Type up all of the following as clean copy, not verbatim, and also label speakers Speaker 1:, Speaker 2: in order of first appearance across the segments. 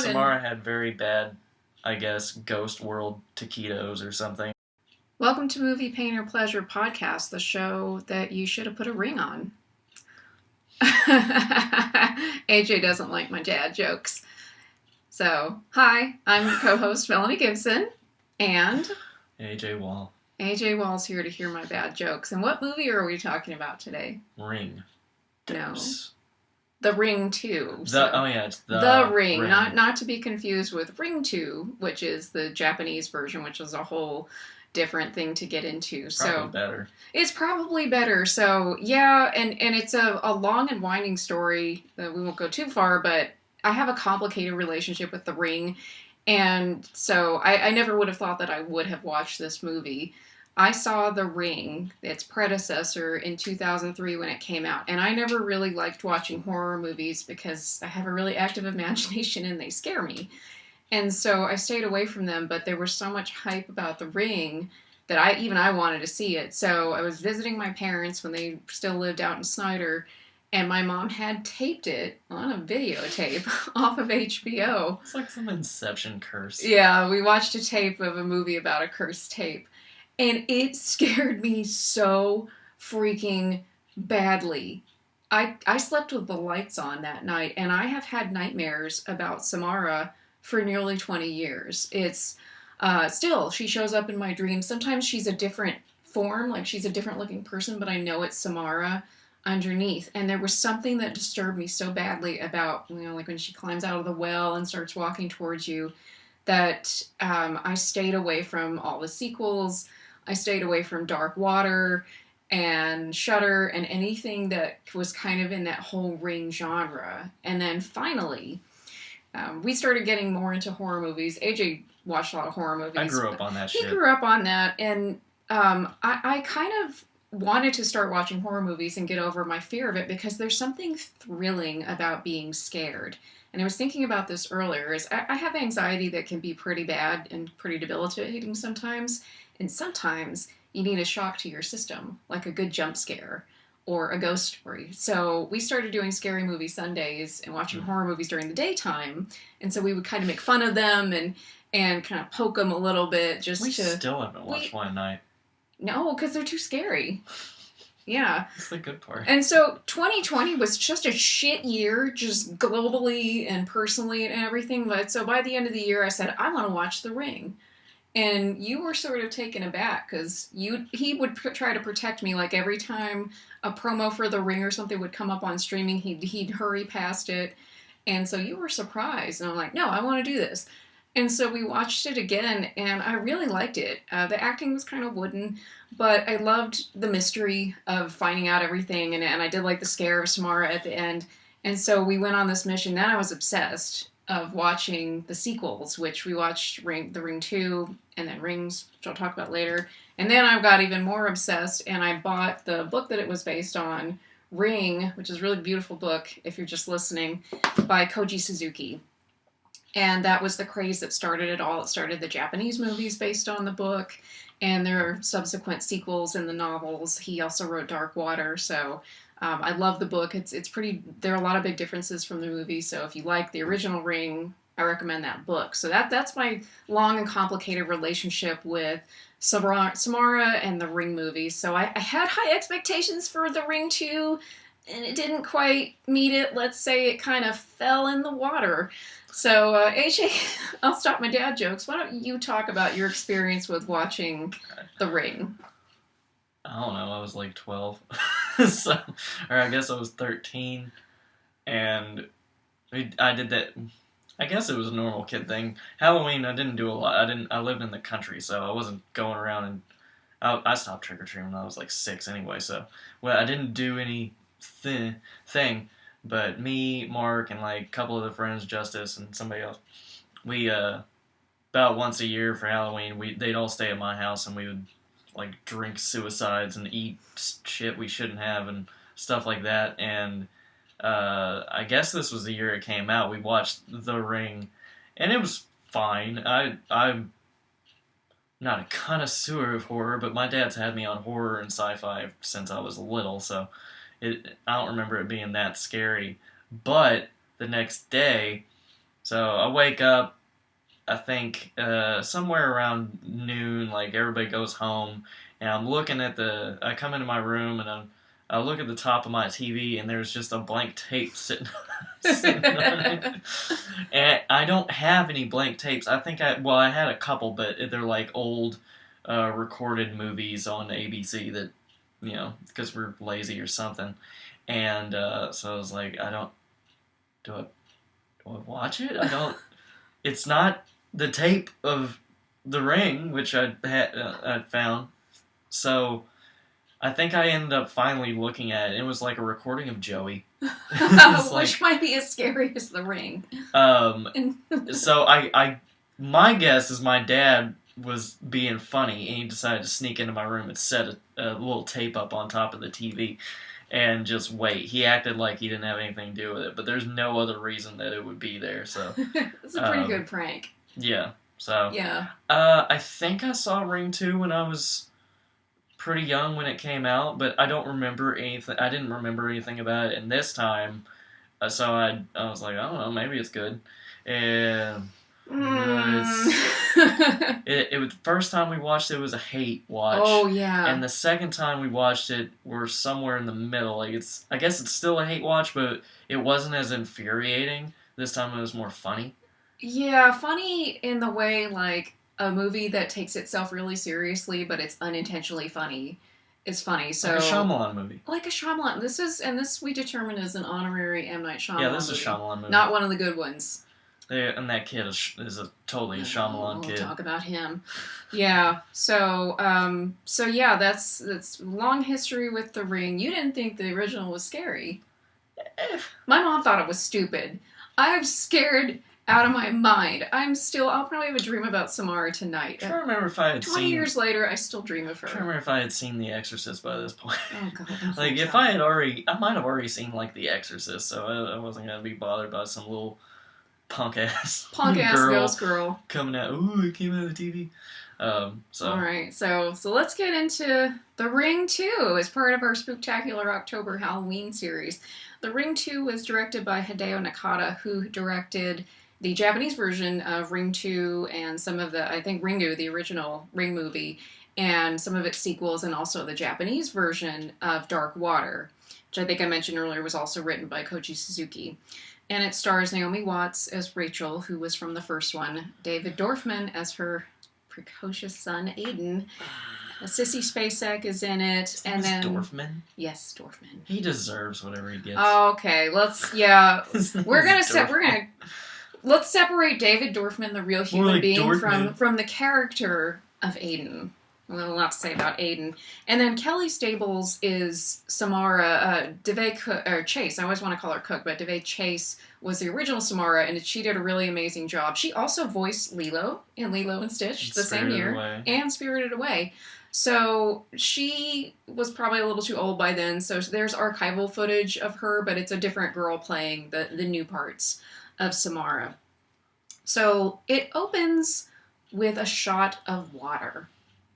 Speaker 1: Samara had very bad, I guess, Ghost World taquitos or something.
Speaker 2: Welcome to Movie Pain or Pleasure Podcast, the show that you should have put a ring on. AJ doesn't like my dad jokes. So, hi, I'm co-host Melanie Gibson, and
Speaker 1: AJ Wall.
Speaker 2: AJ Wall's here to hear my bad jokes. And what movie are we talking about today?
Speaker 1: Ring. Dose.
Speaker 2: No. The Ring 2.
Speaker 1: It's the
Speaker 2: Ring.
Speaker 1: Ring.
Speaker 2: Not to be confused with Ring 2, which is the Japanese version, which is a whole different thing to get into.
Speaker 1: Probably better.
Speaker 2: It's probably better. So, yeah, and it's a long and winding story. We won't go too far, but I have a complicated relationship with The Ring. And so I never would have thought that I would have watched this movie. I saw The Ring, its predecessor, in 2003 when it came out. And I never really liked watching horror movies because I have a really active imagination and they scare me. And so I stayed away from them, but there was so much hype about The Ring that I wanted to see it. So I was visiting my parents when they still lived out in Snyder, and my mom had taped it on a videotape off of HBO.
Speaker 1: It's like some Inception curse.
Speaker 2: Yeah, we watched a tape of a movie about a cursed tape. And it scared me so freaking badly. I slept with the lights on that night, and I have had nightmares about Samara for nearly 20 years. It's still, she shows up in my dreams. Sometimes she's a different form, like she's a different looking person, but I know it's Samara underneath. And there was something that disturbed me so badly about, like when she climbs out of the well and starts walking towards you, that I stayed away from all the sequels. I stayed away from Dark Water and Shudder and anything that was kind of in that whole Ring genre. And then finally, we started getting more into horror movies. AJ watched a lot of horror movies.
Speaker 1: I grew up on that shit.
Speaker 2: He grew up on that, and I kind of wanted to start watching horror movies and get over my fear of it because there's something thrilling about being scared. And I was thinking about this earlier, is I have anxiety that can be pretty bad and pretty debilitating sometimes. And sometimes you need a shock to your system, like a good jump scare or a ghost story. So we started doing Scary Movie Sundays and watching horror movies during the daytime. And so we would kind of make fun of them and kind of poke them a little bit
Speaker 1: We still haven't watched one night.
Speaker 2: No, because they're too scary. Yeah.
Speaker 1: That's the good part.
Speaker 2: And so 2020 was just a shit year, just globally and personally and everything. But so by the end of the year, I said, I want to watch The Ring. And you were sort of taken aback because he would try to protect me. Like every time a promo for The Ring or something would come up on streaming, he'd hurry past it. And so you were surprised. And I'm like, no, I want to do this. And so we watched it again, and I really liked it. The acting was kind of wooden, but I loved the mystery of finding out everything, and I did like the scare of Samara at the end. And so we went on this mission. Then I was obsessed of watching the sequels, which we watched The Ring 2, and then Rings, which I'll talk about later. And then I got even more obsessed, and I bought the book that it was based on, Ring, which is a really beautiful book, if you're just listening, by Koji Suzuki. And that was the craze that started it all. It started the Japanese movies based on the book, and there are subsequent sequels in the novels. He also wrote Dark Water, so I love the book. It's pretty. There are a lot of big differences from the movie, so if you like the original Ring, I recommend that book. So that's my long and complicated relationship with Samara and the Ring movies. So I had high expectations for the Ring 2, and it didn't quite meet it. Let's say it kind of fell in the water. So, AJ, I'll stop my dad jokes. Why don't you talk about your experience with watching The Ring?
Speaker 1: I don't know, I was like 12. Or I guess I was 13. And I did that. I guess it was a normal kid thing. Halloween, I didn't do a lot. I lived in the country, so I wasn't going around and... I stopped trick-or-treating when I was like 6 anyway, so... Well, I didn't do any thing. But me, Mark, and like a couple of the friends, Justice and somebody else, we about once a year for Halloween, they'd all stay at my house and we would like drink suicides and eat shit we shouldn't have and stuff like that. And I guess this was the year it came out. We watched The Ring, and it was fine. I'm not a connoisseur of horror, but my dad's had me on horror and sci-fi since I was little, so. I don't remember it being that scary. But the next day, So I wake up, I think somewhere around noon, like everybody goes home, and I'm looking at I come into my room and I look at the top of my TV, and there's just a blank tape sitting on it. And I don't have any blank tapes. I had a couple, but they're like old recorded movies on ABC that, because we're lazy or something. And so I was like, do I, do I watch it? I don't, it's not the tape of The Ring, which I'd found. So I think I ended up finally looking at it. It was like a recording of Joey.
Speaker 2: Which might be as scary as The Ring.
Speaker 1: So my guess is my dad was being funny, and he decided to sneak into my room and set a little tape up on top of the TV and just wait. He acted like he didn't have anything to do with it, but there's no other reason that it would be there. So
Speaker 2: it's a pretty good prank.
Speaker 1: Yeah. So
Speaker 2: yeah.
Speaker 1: I think I saw Ring 2 when I was pretty young when it came out, but I don't remember anything. I didn't remember anything about it. And this time, so I was like, I don't know, maybe it's good. And it was the first time we watched it was a hate watch.
Speaker 2: Oh yeah.
Speaker 1: And the second time we watched it, we're somewhere in the middle. Like I guess it's still a hate watch, but it wasn't as infuriating. This time it was more funny.
Speaker 2: Yeah, funny in the way like a movie that takes itself really seriously, but it's unintentionally funny. Is funny. So
Speaker 1: like a Shyamalan movie.
Speaker 2: Like a Shyamalan. This we determine is an honorary M. Night Shyamalan.
Speaker 1: Yeah, this is a Shyamalan movie.
Speaker 2: Not one of the good ones.
Speaker 1: And that kid is a totally a Shyamalan kid.
Speaker 2: We'll talk about him. Yeah. So yeah, that's long history with The Ring. You didn't think the original was scary. My mom thought it was stupid. I'm scared out of my mind. I'll probably have a dream about Samara tonight.
Speaker 1: I can't remember if I had
Speaker 2: 20 years later, I still dream of her.
Speaker 1: I can't remember if I had seen The Exorcist by this point.
Speaker 2: Oh, God.
Speaker 1: Like, if I might have already seen, like, The Exorcist, so I wasn't going to be bothered by some little punk-ass
Speaker 2: ghost girl.
Speaker 1: Coming out, ooh, it came out of the TV.
Speaker 2: Alright, so let's get into The Ring 2 as part of our Spooktacular October Halloween series. The Ring 2 was directed by Hideo Nakata, who directed the Japanese version of Ring 2 and some of I think Ringu, the original Ring movie, and some of its sequels, and also the Japanese version of Dark Water, which I think I mentioned earlier was also written by Koji Suzuki. And it stars Naomi Watts as Rachel, who was from the first one, David Dorfman as her precocious son, Aiden. Sissy Spacek is in it, and then
Speaker 1: Dorfman.
Speaker 2: Yes, Dorfman.
Speaker 1: He deserves whatever he gets.
Speaker 2: Okay, let's let's separate David Dorfman, the real human being, from the character of Aiden. I have a lot to say about Aiden. And then Kelly Stables is Samara. Chase. I always want to call her Cook, but Devay Chase was the original Samara, and she did a really amazing job. She also voiced Lilo in Lilo and Stitch the same year, and Spirited Away. So she was probably a little too old by then, so there's archival footage of her, but it's a different girl playing the new parts of Samara. So it opens with a shot of water.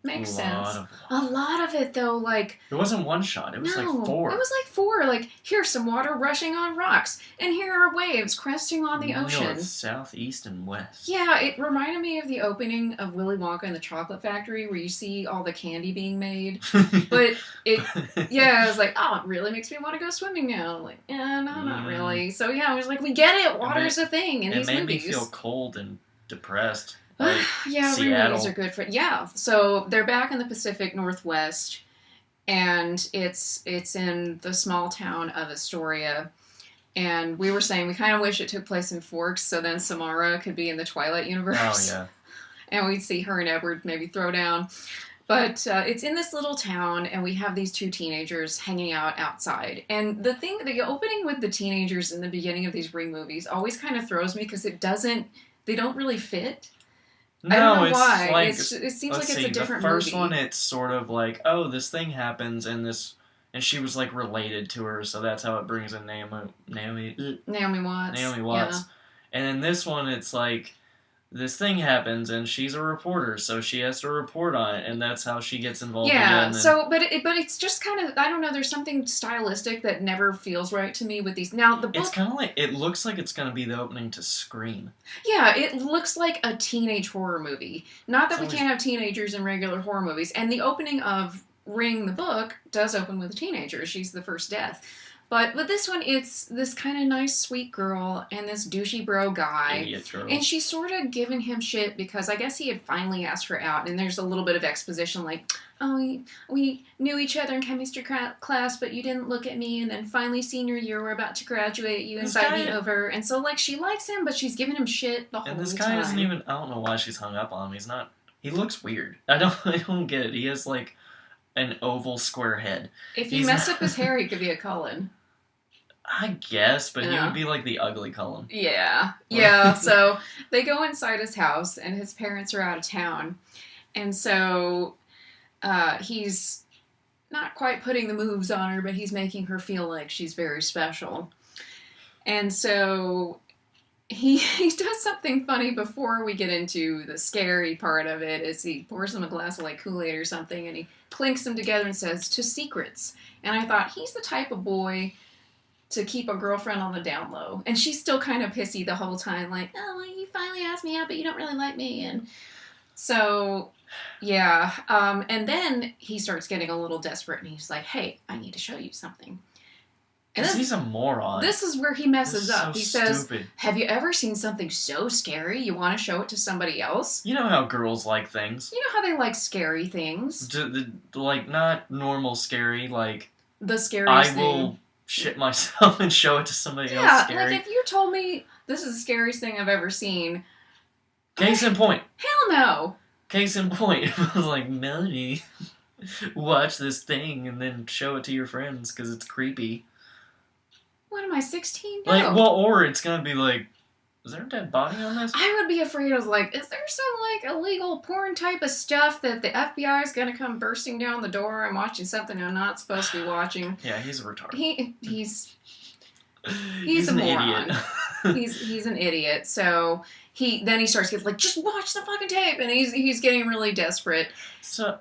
Speaker 2: Makes sense. A lot of it, though, like...
Speaker 1: It wasn't one shot. It was like 4.
Speaker 2: It was like 4. Like, here's some water rushing on rocks, and here are waves cresting on the ocean.
Speaker 1: North, south, east, and west.
Speaker 2: Yeah, it reminded me of the opening of Willy Wonka and the Chocolate Factory, where you see all the candy being made. But I was like, oh, it really makes me want to go swimming now. Like, no, not really. So, yeah, I was like, we get it. Water's a thing in these movies.
Speaker 1: It made me feel cold and depressed.
Speaker 2: Like yeah,
Speaker 1: Seattle.
Speaker 2: Movies are good for so they're back in the Pacific Northwest, and it's in the small town of Astoria. And we were saying we kind of wish it took place in Forks, so then Samara could be in the Twilight universe. Oh yeah, and we'd see her and Edward maybe throw down. But it's in this little town, and we have these 2 teenagers hanging out outside. And the opening with the teenagers in the beginning of these Ring movies always kind of throws me because they don't really fit.
Speaker 1: No,
Speaker 2: I don't know why.
Speaker 1: Like,
Speaker 2: it seems like it's a different
Speaker 1: movie. The first
Speaker 2: movie.
Speaker 1: one, it's sort of like, oh, this thing happens, and she was like related to her, so that's how it brings in Naomi Watts.
Speaker 2: Yeah.
Speaker 1: And in this one, it's like this thing happens, and she's a reporter, so she has to report on it, and that's how she gets involved
Speaker 2: Yeah,
Speaker 1: again.
Speaker 2: so, but it's just kind of, I don't know, there's something stylistic that never feels right to me with these. Now, the book...
Speaker 1: It's kind of like, it looks like it's going to be the opening to Scream.
Speaker 2: Yeah, it looks like a teenage horror movie. Not that we can't have teenagers in regular horror movies. And the opening of Ring, the book, does open with a teenager. She's the first death. But with this one, it's this kind of nice, sweet girl and this douchey bro guy.
Speaker 1: Idiot girl.
Speaker 2: And she's sort of giving him shit because I guess he had finally asked her out. And there's a little bit of exposition like, oh, we knew each other in chemistry class, but you didn't look at me. And then finally, senior year, we're about to graduate. You invite me over. And so, like, she likes him, but she's giving him shit the whole time.
Speaker 1: And this guy isn't even, I don't know why she's hung up on him. He's not, he looks weird. I don't get it. He has, like, an oval square head.
Speaker 2: If you messed up his hair, he could be a Cullen.
Speaker 1: I guess, but he would be like the ugly Cullen.
Speaker 2: Yeah. Yeah, so they go inside his house, and his parents are out of town. And so he's not quite putting the moves on her, but he's making her feel like she's very special. And so he does something funny before we get into the scary part of it, is he pours him a glass of like Kool-Aid or something, and he clinks them together and says, "To secrets." And I thought, he's the type of boy to keep a girlfriend on the down low. And she's still kind of pissy the whole time, like, oh, well, you finally asked me out, but you don't really like me. And so, yeah. And then he starts getting a little desperate, and he's like, hey, I need to show you something. And
Speaker 1: he's a moron.
Speaker 2: This is where he messes up.
Speaker 1: So
Speaker 2: He says,
Speaker 1: stupid.
Speaker 2: have you ever seen something so scary you want to show it to somebody else?
Speaker 1: You know how girls like things.
Speaker 2: You know how they like scary things?
Speaker 1: Like, not normal scary, like...
Speaker 2: The scariest
Speaker 1: thing. I will shit myself and show it to somebody else scary.
Speaker 2: Yeah, like if you told me this is the scariest thing I've ever seen...
Speaker 1: Case in point.
Speaker 2: Hell no.
Speaker 1: Case in point. I was like, Melanie, watch this thing and then show it to your friends because it's creepy.
Speaker 2: What am I, 16? No.
Speaker 1: Like, well, or it's gonna be like, is there a dead body on this?
Speaker 2: I would be afraid of, like, is there some, like, illegal porn type of stuff that the FBI is gonna come bursting down the door and watching something I'm not supposed to be watching?
Speaker 1: Yeah, he's a retard.
Speaker 2: He's a
Speaker 1: an
Speaker 2: moron.
Speaker 1: Idiot.
Speaker 2: he's an idiot. So then he starts getting like, just watch the fucking tape, and he's getting really desperate.
Speaker 1: So,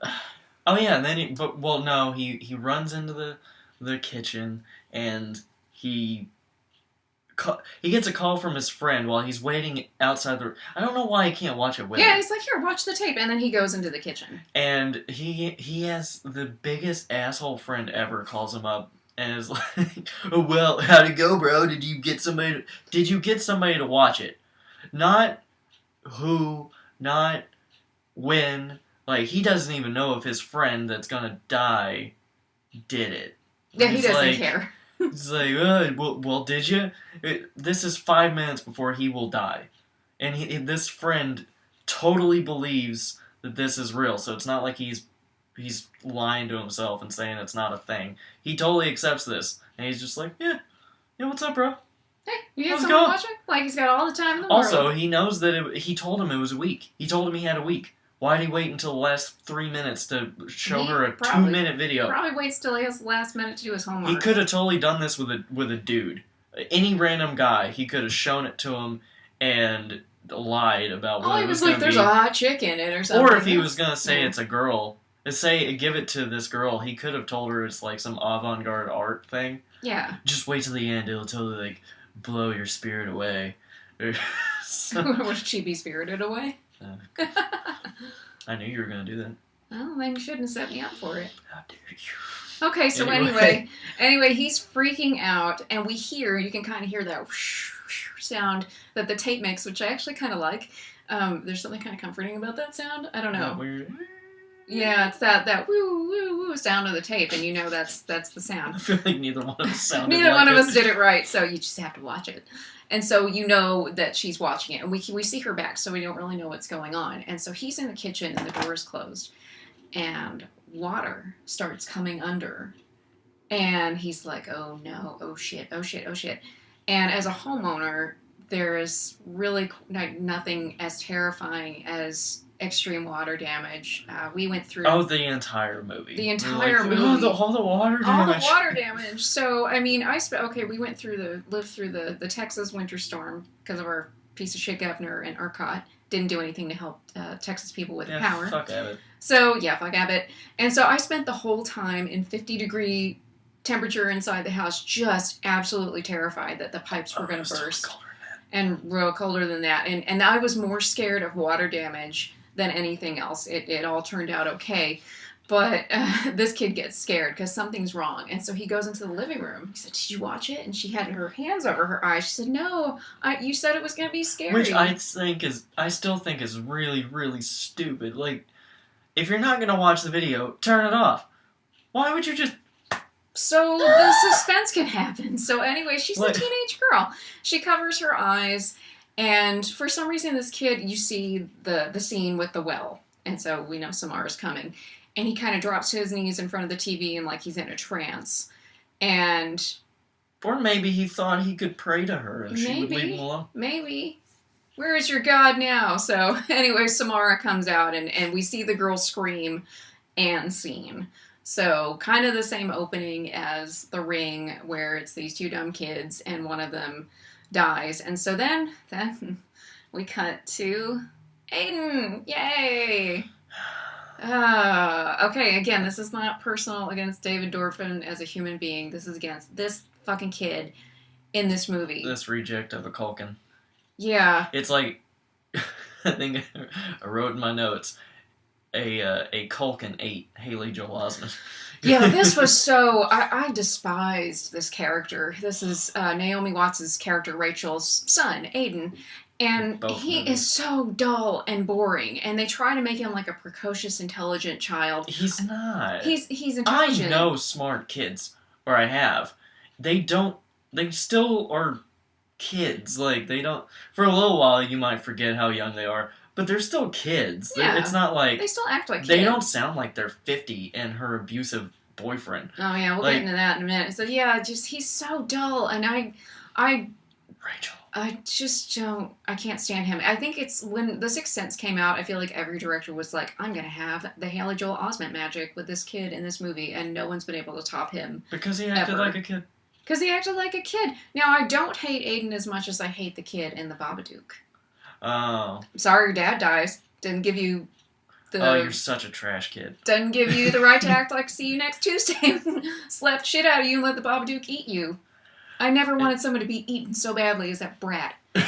Speaker 1: oh yeah, and then he runs into the kitchen and he gets a call from his friend while he's waiting outside the... I don't know why he can't watch it with him.
Speaker 2: Yeah, he's like, here, watch the tape. And then he goes into the kitchen.
Speaker 1: And he has the biggest asshole friend ever calls him up and is like, oh, well, how'd it go, bro? Did you get somebody to watch it? Not who, not when. Like, he doesn't even know if his friend that's gonna die did it.
Speaker 2: Yeah, he doesn't care.
Speaker 1: It's like, well, did you? This is 5 minutes before he will die. And this friend totally believes that this is real, so it's not like he's lying to himself and saying it's not a thing. He totally accepts this, and he's just like, yeah, what's up, bro?
Speaker 2: Hey, you get someone to watch it? Like, he's got all the time in the world.
Speaker 1: Also, he knows that he told him it was a week. He told him he had a week. Why did he wait until the last 3 minutes to show her a 2-minute video?
Speaker 2: Probably waits till he has the last minute to do his homework.
Speaker 1: He could have totally done this with a dude. Any random guy, he could have shown it to him and lied about what it was going to be.
Speaker 2: There's a hot chick in it or something.
Speaker 1: Or if he was going to say it's a girl, give it to this girl, he could have told her it's like some avant-garde art thing.
Speaker 2: Yeah.
Speaker 1: Just wait till the end, it'll totally like blow your spirit away.
Speaker 2: Would she be spirited away?
Speaker 1: I knew you were going to do that.
Speaker 2: Well, then you shouldn't have set me up for it.
Speaker 1: How dare you.
Speaker 2: Okay, so anyway, he's freaking out, and you can kind of hear that whoosh, whoosh sound that the tape makes, which I actually kind of like. There's something kind of comforting about that sound. I don't know. Yeah, it's that woo woo woo sound of the tape, and you know that's the sound.
Speaker 1: I feel like neither one of us sounded
Speaker 2: Neither one of us did it right, so you just have to watch it. And so you know that she's watching it, and we see her back, so we don't really know what's going on. And so he's in the kitchen, and the door is closed, and water starts coming under, and he's like, oh no, oh shit, oh shit, oh shit. And as a homeowner, there is really nothing as terrifying as extreme water damage. We went through...
Speaker 1: Oh, the entire movie.
Speaker 2: The entire movie.
Speaker 1: All the water damage.
Speaker 2: All the water damage. So, I mean, lived through the Texas winter storm because of our piece of shit governor in ERCOT. Didn't do anything to help Texas people with power.
Speaker 1: Fuck Abbott.
Speaker 2: So, yeah, fuck Abbott. And so I spent the whole time in 50-degree temperature inside the house, just absolutely terrified that the pipes were going to burst. And real colder than that. And I was more scared of water damage than anything else. It all turned out okay. But this kid gets scared because something's wrong. And so he goes into the living room. He said, "Did you watch it?" And she had her hands over her eyes. She said, "No, you said it was going to be scary."
Speaker 1: Which I still think is really, really stupid. Like, if you're not going to watch the video, turn it off. Why would you just...
Speaker 2: So the suspense can happen. So anyway, she's a teenage girl. She covers her eyes. And for some reason, this kid, you see the scene with the well. And so we know Samara's coming. And he kind of drops to his knees in front of the TV and like he's in a trance. And...
Speaker 1: Or maybe he thought he could pray to her and she would leave him alone.
Speaker 2: Maybe. Where is your God now? So anyway, Samara comes out and we see the girl scream and scene. So kind of the same opening as The Ring, where it's these two dumb kids and one of them dies. And so then we cut to Aiden. Yay! Okay, again, this is not personal against David Dorfman as a human being. This is against this fucking kid in this movie.
Speaker 1: This reject of a Culkin.
Speaker 2: Yeah.
Speaker 1: It's like, I think I wrote in my notes, a Culkin ate Haley Joel Osment.
Speaker 2: Yeah, this was so... I despised this character. This is Naomi Watts' character, Rachel's son, Aiden. And he is so dull and boring. And they try to make him like a precocious, intelligent child.
Speaker 1: He's not.
Speaker 2: He's intelligent.
Speaker 1: I know smart kids, or I have. They still are kids. Like, they don't... For a little while, you might forget how young they are. But they're still kids.
Speaker 2: Yeah.
Speaker 1: It's not like...
Speaker 2: They still act like kids.
Speaker 1: They don't sound like they're 50 and her abusive boyfriend.
Speaker 2: Oh, yeah, we'll get into that in a minute. So, yeah, just, he's so dull. And
Speaker 1: Rachel.
Speaker 2: I just don't... I can't stand him. I think it's... When The Sixth Sense came out, I feel like every director was like, I'm going to have the Haley Joel Osment magic with this kid in this movie. And no one's been able to top him.
Speaker 1: Because he acted like a kid.
Speaker 2: Because he acted like a kid. Now, I don't hate Aiden as much as I hate the kid in The Babadook.
Speaker 1: Oh.
Speaker 2: Sorry, your dad dies. Didn't give you the...
Speaker 1: Oh, you're such a trash kid.
Speaker 2: Doesn't give you the right to act like see you next Tuesday. Slap the shit out of you and let the Babadook eat you. I never wanted someone to be eaten so badly as that brat. I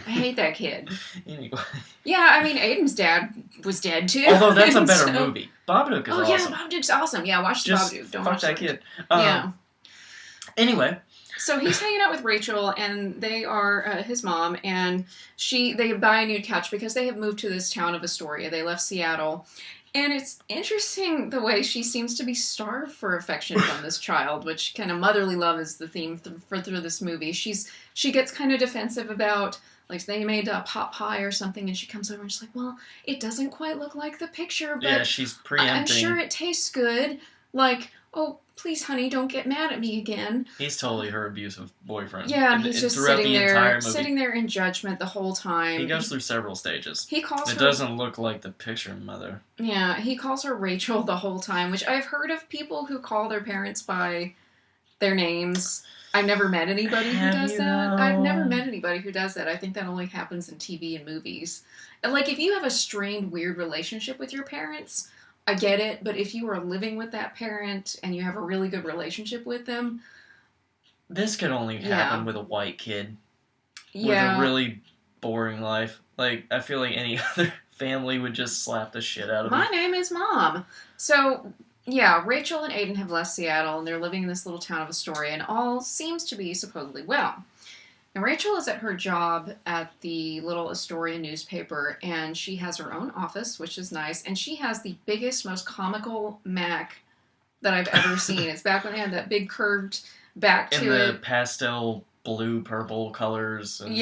Speaker 2: hate that kid.
Speaker 1: Anyway.
Speaker 2: Yeah, I mean, Aiden's dad was dead, too.
Speaker 1: Although that's a better movie. Babadook is awesome.
Speaker 2: Oh, yeah, Babadook's awesem. Yeah, watch the Babadook. Don't
Speaker 1: fuck
Speaker 2: watch
Speaker 1: that
Speaker 2: it.
Speaker 1: kid.
Speaker 2: Yeah.
Speaker 1: Anyway.
Speaker 2: So he's hanging out with Rachel, and they are his mom, and they buy a new couch because they have moved to this town of Astoria. They left Seattle. And it's interesting the way she seems to be starved for affection from this child, which kind of motherly love is the theme through this movie. She gets kind of defensive about, like, they made a pot pie or something, and she comes over and she's like, well, it doesn't quite look like the picture, but
Speaker 1: yeah, she's preempting.
Speaker 2: I'm sure it tastes good. Like, oh, please, honey, don't get mad at me again.
Speaker 1: He's totally her abusive boyfriend.
Speaker 2: Yeah, and he's just sitting there in judgment the whole time.
Speaker 1: He goes through several stages.
Speaker 2: He calls her...
Speaker 1: It doesn't look like the picture, mother.
Speaker 2: Yeah, he calls her Rachel the whole time, which I've heard of people who call their parents by their names. I've never met anybody who does that. I've never met anybody who does that. I think that only happens in TV and movies. And, like, if you have a strained, weird relationship with your parents... I get it, but if you are living with that parent and you have a really good relationship with them...
Speaker 1: This could only happen with a white kid.
Speaker 2: Yeah.
Speaker 1: With a really boring life. Like, I feel like any other family would just slap the shit out of him.
Speaker 2: My name is Mom. So, yeah, Rachel and Aiden have left Seattle, and they're living in this little town of Astoria, and all seems to be supposedly well. And Rachel is at her job at the little Astoria newspaper, and she has her own office, which is nice, and she has the biggest, most comical Mac that I've ever seen. It's back when they had that big curved back to it.
Speaker 1: In the pastel blue, purple colors. And,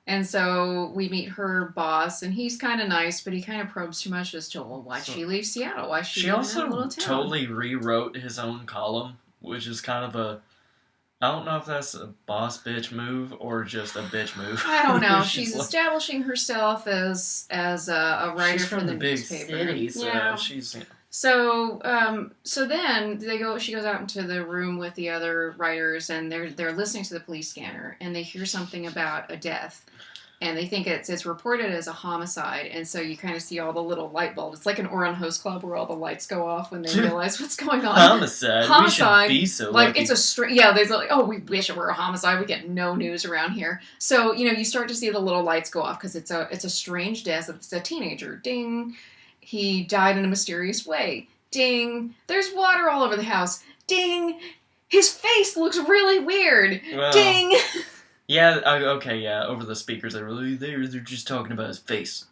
Speaker 2: and so we meet her boss, and he's kind of nice, but he kind of probes too much as to, well, why'd she leave Seattle? Why she live in that little town?
Speaker 1: Totally rewrote his own column, which is kind of a... I don't know if that's a boss bitch move or just a bitch move.
Speaker 2: I don't know. She's establishing herself as a writer
Speaker 1: she's
Speaker 2: for the
Speaker 1: big
Speaker 2: newspaper.
Speaker 1: City, so
Speaker 2: yeah.
Speaker 1: she's...
Speaker 2: So then she goes out into the room with the other writers, and they're listening to the police scanner, and they hear something about a death, and they think it's reported as a homicide, and so you kind of see all the little light bulbs. It's like an Ouran host club where all the lights go off when they realize what's going on.
Speaker 1: Homicide. We should be so
Speaker 2: like
Speaker 1: lucky.
Speaker 2: it's a yeah. There's like, oh, we wish it were a homicide. We get no news around here. So you start to see the little lights go off because it's a strange death. It's a teenager. Ding. He died in a mysterious way. Ding. There's water all over the house. Ding. His face looks really weird. Well, ding.
Speaker 1: Yeah, okay, yeah. Over the speakers, they're just talking about his face.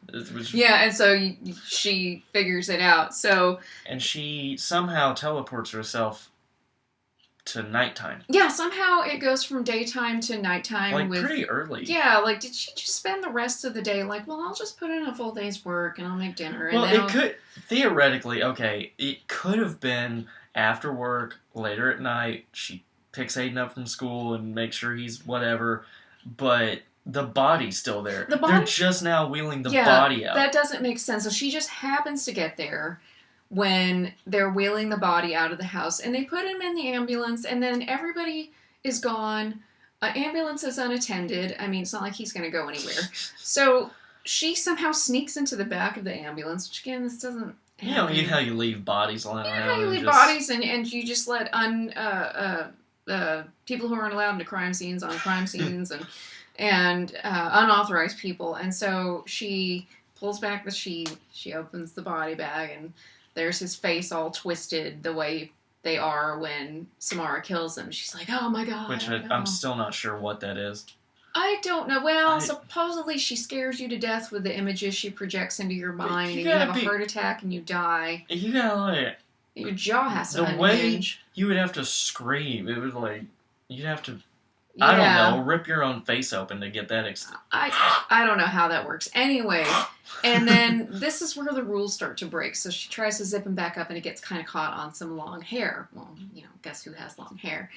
Speaker 2: Yeah, and so she figures it out.
Speaker 1: And she somehow teleports herself to nighttime.
Speaker 2: Yeah, somehow it goes from daytime to nighttime.
Speaker 1: Like, pretty early.
Speaker 2: Yeah, like, did she just spend the rest of the day like, well, I'll just put in a full day's work and I'll make dinner.
Speaker 1: Well, it could, theoretically, okay, it could have been after work, later at night, she picks Aiden up from school and makes sure he's whatever, but the body's still there. They're just now wheeling the body out.
Speaker 2: That doesn't make sense. So she just happens to get there when they're wheeling the body out of the house, and they put him in the ambulance, and then everybody is gone. Ambulance is unattended. I mean, it's not like he's going to go anywhere. So she somehow sneaks into the back of the ambulance, which again, this doesn't happen.
Speaker 1: You know how you leave bodies lying around.
Speaker 2: How you leave bodies, and you just let people who aren't allowed into crime scenes on crime scenes, and unauthorized people. And so she pulls back the sheet, she opens the body bag, and there's his face all twisted the way they are when Samara kills him. She's like, oh my god.
Speaker 1: Which I'm still not sure what that is.
Speaker 2: I don't know. Well, supposedly she scares you to death with the images she projects into your mind, and you have a heart attack and you die.
Speaker 1: You gotta like...
Speaker 2: Your jaw has to unhinge.
Speaker 1: way you would have to scream, it was like, you'd have to... Yeah. I don't know, rip your own face open to get that
Speaker 2: I don't know how that works. Anyway, and then this is where the rules start to break. So she tries to zip him back up, and it gets kind of caught on some long hair. Well, guess who has long hair?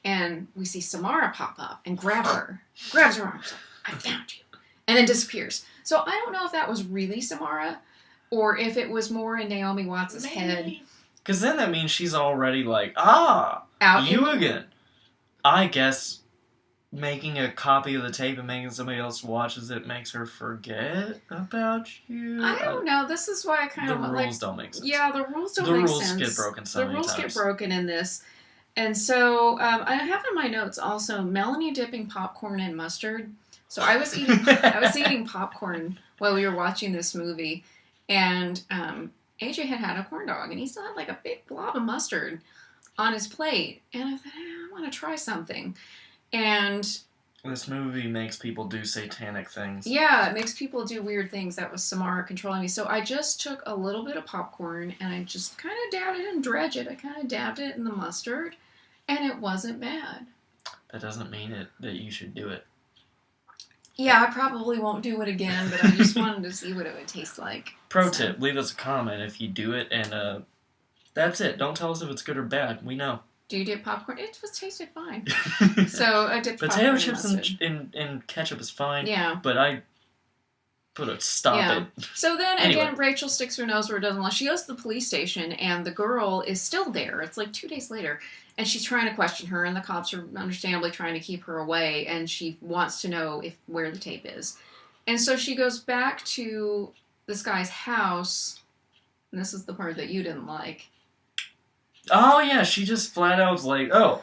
Speaker 2: And we see Samara pop up and grabs her arms. I found you. And then disappears. So I don't know if that was really Samara, or if it was more in Naomi Watts' head.
Speaker 1: Because then that means she's already like, again. I guess... making a copy of the tape and making somebody else watches it makes her forget about you.
Speaker 2: I don't know. This is why I kind of
Speaker 1: the rules don't make sense.
Speaker 2: Yeah, the rules don't make sense.
Speaker 1: The rules get broken so many times.
Speaker 2: The rules get broken in this, and so I have in my notes also Melanie dipping popcorn in mustard. So I was eating popcorn while we were watching this movie, and AJ had a corn dog, and he still had like a big blob of mustard on his plate, and I thought, I want to try something. And
Speaker 1: this movie makes people do satanic things.
Speaker 2: Yeah, it makes people do weird things. That was Samara controlling me. So I just took a little bit of popcorn and I just kind of dabbed it and dredged it. I kind of dabbed it in the mustard, and it wasn't bad.
Speaker 1: That doesn't mean that you should do it.
Speaker 2: Yeah, I probably won't do it again, but I just wanted to see what it would taste like.
Speaker 1: Pro tip, leave us a comment if you do it, and that's it. Don't tell us if it's good or bad. We know.
Speaker 2: Do you dip popcorn? It was tasted fine. So I dipped
Speaker 1: potato chips and ketchup is fine.
Speaker 2: Yeah.
Speaker 1: But I put a stop it.
Speaker 2: So then again, Rachel sticks her nose where it doesn't belong. She goes to the police station, and the girl is still there. It's like 2 days later, and she's trying to question her, and the cops are understandably trying to keep her away, and she wants to know where the tape is. And so she goes back to this guy's house, and this is the part that you didn't like.
Speaker 1: Oh, yeah, she just flat out was like, oh,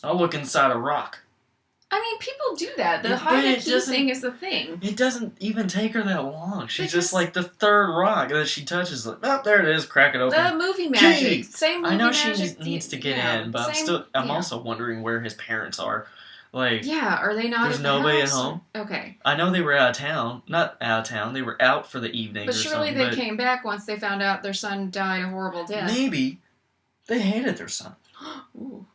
Speaker 1: I'll look inside a rock.
Speaker 2: I mean, people do that. The hide and key thing is the thing.
Speaker 1: It doesn't even take her that long. She's just like the third rock that she touches. Like, oh, there it is. Crack it open.
Speaker 2: The movie magic. Same movie magic.
Speaker 1: I know she needs to get in, but I'm also wondering where his parents are. Like,
Speaker 2: yeah, are they not?
Speaker 1: There's nobody at home.
Speaker 2: Okay.
Speaker 1: I know they were out of town. Not out of town. They were out for the evening.
Speaker 2: But surely they came back once they found out their son died a horrible death.
Speaker 1: Maybe. They hated their son.
Speaker 2: Ooh.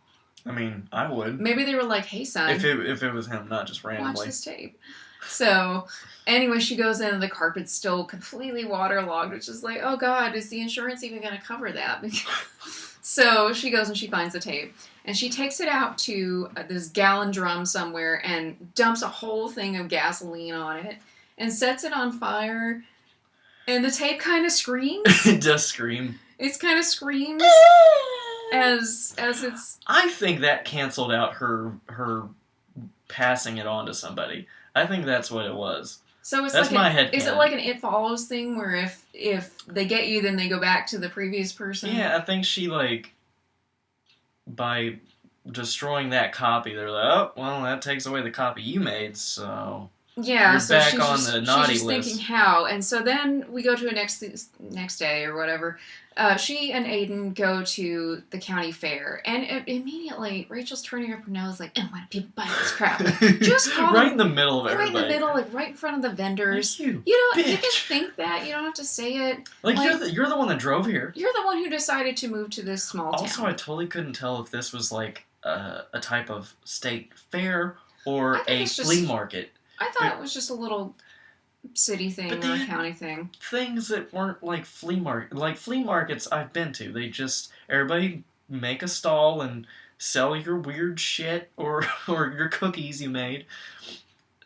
Speaker 1: I mean, I would.
Speaker 2: Maybe they were like, hey, son.
Speaker 1: If it was him, not just randomly.
Speaker 2: Watch this tape. So, anyway, she goes in and the carpet's still completely waterlogged, which is like, oh, God, is the insurance even going to cover that? So, she goes and she finds the tape. And she takes it out to this gallon drum somewhere and dumps a whole thing of gasoline on it and sets it on fire. And the tape kind of screams.
Speaker 1: It does scream.
Speaker 2: It kind of screams as it's...
Speaker 1: I think that canceled out her passing it on to somebody. I think that's what it was.
Speaker 2: So it's
Speaker 1: that's
Speaker 2: like
Speaker 1: my head.
Speaker 2: Is it like an It Follows thing where if they get you, then they go back to the previous person?
Speaker 1: Yeah, I think she like by destroying that copy, they're like, oh, well, that takes away the copy you made, so
Speaker 2: yeah,
Speaker 1: you're
Speaker 2: so
Speaker 1: back
Speaker 2: she's
Speaker 1: on
Speaker 2: just,
Speaker 1: the naughty
Speaker 2: she's just
Speaker 1: list.
Speaker 2: Thinking how, and so then we go to a next day or whatever. She and Aiden go to the county fair, and immediately Rachel's turning up her nose like, "Oh, why do people buy this crap?" Just call
Speaker 1: right
Speaker 2: them,
Speaker 1: in the middle of everybody.
Speaker 2: Right in the middle, like right in front of the vendors.
Speaker 1: You
Speaker 2: don't.
Speaker 1: bitch.
Speaker 2: You can think that. You don't have to say it.
Speaker 1: Like you're the one that drove here.
Speaker 2: You're the one who decided to move to this small town.
Speaker 1: Also, I totally couldn't tell if this was like a type of state fair or a flea market.
Speaker 2: I thought it was just a little city thing or a county thing.
Speaker 1: Things that weren't like flea markets I've been to. They just everybody make a stall and sell your weird shit or your cookies you made.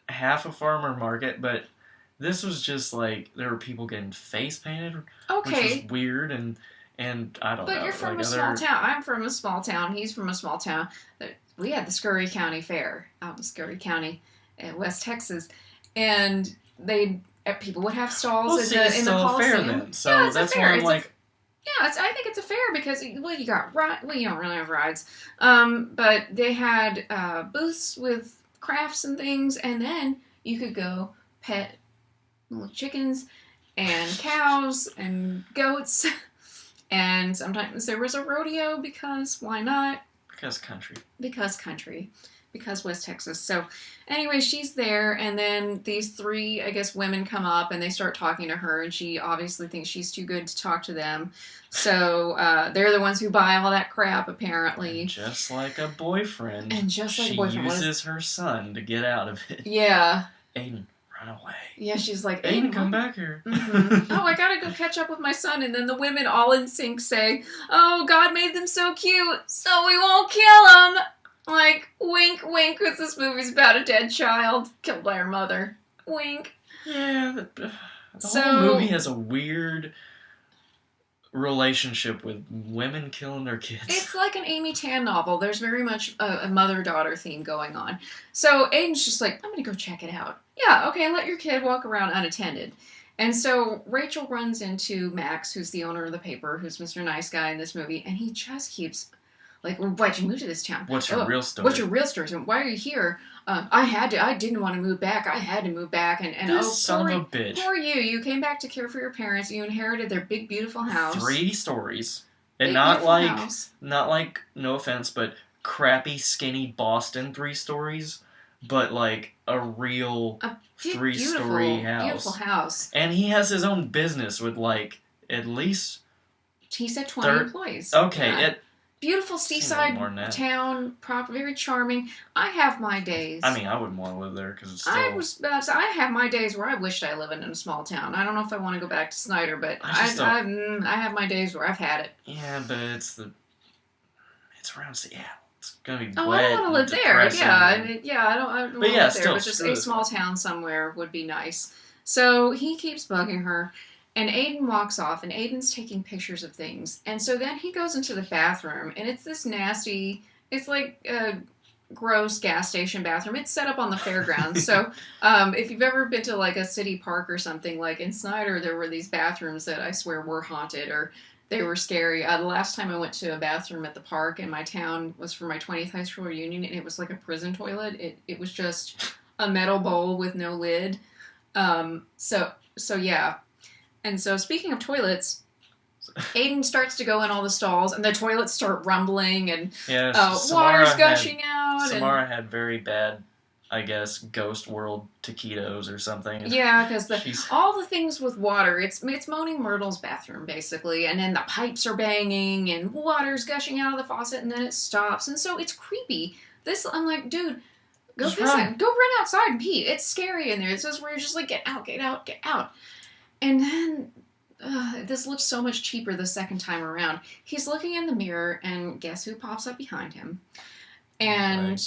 Speaker 1: Half a farmer market, but this was just like there were people getting face painted, which was weird and I don't know.
Speaker 2: But you're from a small town. I'm from a small town. He's from a small town. We had the Scurry County Fair out in Scurry County in West Texas, and people would have stalls in the Coliseum.
Speaker 1: Fair then. So that's why I'm like.
Speaker 2: I think it's a fair because you got you don't really have rides, but they had booths with crafts and things, and then you could go pet little chickens and cows and goats. And sometimes there was a rodeo because why not?
Speaker 1: Because country. Because
Speaker 2: West Texas. So anyway, she's there, and then these three, I guess, women come up and they start talking to her, and she obviously thinks she's too good to talk to them. So they're the ones who buy all that crap, apparently.
Speaker 1: And just like a boyfriend.
Speaker 2: She
Speaker 1: uses her son to get out of it.
Speaker 2: Yeah.
Speaker 1: Aiden, run away.
Speaker 2: Yeah, she's like,
Speaker 1: Aiden, come back here.
Speaker 2: Mm-hmm. Oh, I gotta go catch up with my son. And then the women all in sync say, oh, God made them so cute, so we won't kill them. Like, wink, wink, because this movie's about a dead child killed by her mother. Wink.
Speaker 1: Yeah, the whole movie has a weird relationship with women killing their kids.
Speaker 2: It's like an Amy Tan novel. There's very much a mother-daughter theme going on. So Aiden's just like, I'm gonna go check it out. Yeah, okay, let your kid walk around unattended. And so Rachel runs into Max, who's the owner of the paper, who's Mr. Nice Guy in this movie, and he just keeps like, well, why'd you move to this town?
Speaker 1: What's your real story?
Speaker 2: What's your real story? Why are you here? I didn't want to move back. I had to move back. And
Speaker 1: this son of a bitch.
Speaker 2: Poor you. You came back to care for your parents. You inherited their big, beautiful house.
Speaker 1: 3 stories. And not like, no offense, but crappy, skinny Boston 3 stories. But like a real 3-story house.
Speaker 2: Beautiful house.
Speaker 1: And he has his own business with like at least...
Speaker 2: He said 20 employees.
Speaker 1: Okay,
Speaker 2: yeah. Beautiful seaside town, very charming. I have my days.
Speaker 1: I mean, I wouldn't want to live there because it's still...
Speaker 2: I have my days where I wished I lived in a small town. I don't know if I want to go back to Snyder, but I have my days where I've had it.
Speaker 1: Yeah, but it's around Seattle. It's gonna be wet.
Speaker 2: Oh, I don't want to live there. I don't want to live there.
Speaker 1: Still,
Speaker 2: but just a small town somewhere would be nice. So he keeps bugging her. And Aiden walks off, and Aiden's taking pictures of things. And so then he goes into the bathroom, and it's this nasty, it's like a gross gas station bathroom. It's set up on the fairgrounds. So if you've ever been to like a city park or something, like in Snyder, there were these bathrooms that I swear were haunted or they were scary. The last time I went to a bathroom at the park in my town was for my 20th high school reunion, and it was like a prison toilet. It was just a metal bowl with no lid. So yeah. And so, speaking of toilets, Aiden starts to go in all the stalls, and the toilets start rumbling, and water's gushing out.
Speaker 1: Samara had very bad, I guess, Ghost World taquitos or something.
Speaker 2: Yeah, because all the things with water, it's Moaning Myrtle's bathroom, basically, and then the pipes are banging, and water's gushing out of the faucet, and then it stops, and so it's creepy. I'm like, dude, go run outside and pee. It's scary in there. It's just where you're just like, get out, get out, get out. And then, this looks so much cheaper the second time around. He's looking in the mirror, and guess who pops up behind him? And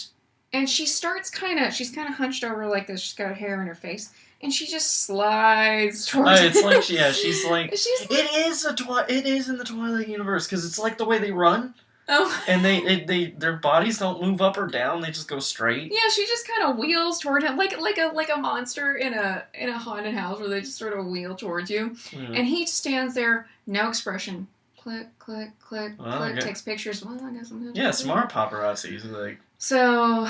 Speaker 2: And she's kind of hunched over like this. She's got hair in her face. And she just slides towards
Speaker 1: It's like, she's like,
Speaker 2: she's like,
Speaker 1: it is in the Twilight universe, because it's like the way they run.
Speaker 2: oh.
Speaker 1: And their bodies don't move up or down; they just go straight.
Speaker 2: Yeah, she just kind of wheels toward him, like a monster in a haunted house where they just sort of wheel towards you. And he stands there, no expression. Click, click, click, click. Takes pictures. Well, I guess I'm gonna.
Speaker 1: Yeah, smart paparazzi. He's like.
Speaker 2: So,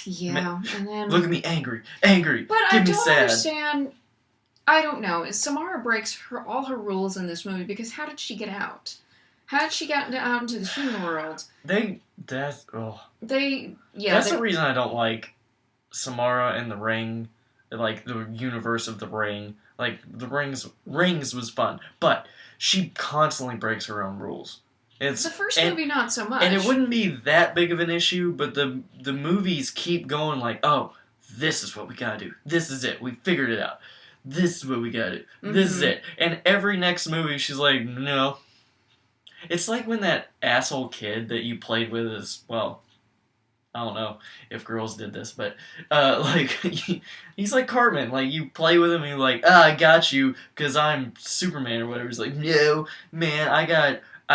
Speaker 2: yeah, and then
Speaker 1: look at me, angry.
Speaker 2: But
Speaker 1: Give
Speaker 2: I
Speaker 1: me
Speaker 2: don't
Speaker 1: sad.
Speaker 2: understand. I don't know. Samara breaks all her rules in this movie because how did she get out? How did she get out into the human world?
Speaker 1: That's
Speaker 2: the
Speaker 1: reason I don't like Samara and the Ring, like the universe of the Ring. Like the Rings was fun, but she constantly breaks her own rules.
Speaker 2: The first movie, not so much.
Speaker 1: And it wouldn't be that big of an issue, but the movies keep going like, oh, this is what we gotta do. This is it. We figured it out. This is what we gotta do. Mm-hmm. This is it. And every next movie, she's like, no. It's like when that asshole kid that you played with is, well, I don't know if girls did this, but, like, he's like Cartman. Like, you play with him and you're like, I got you because I'm Superman or whatever. He's like, no, man, I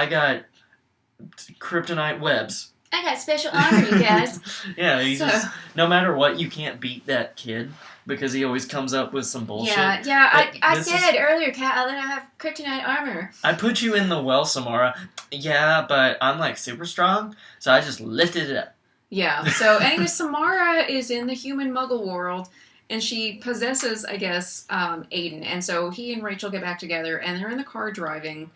Speaker 1: got kryptonite webs.
Speaker 2: I got special armor, you guys.
Speaker 1: Yeah, just, no matter what, you can't beat that kid because he always comes up with some bullshit.
Speaker 2: Yeah, I said earlier, Kat, that I have kryptonite armor.
Speaker 1: I put you in the well, Samara. Yeah, but I'm like super strong, so I just lifted it up.
Speaker 2: Yeah, so anyway, Samara is in the human muggle world, and she possesses, I guess, Aiden. And so he and Rachel get back together, and they're in the car driving,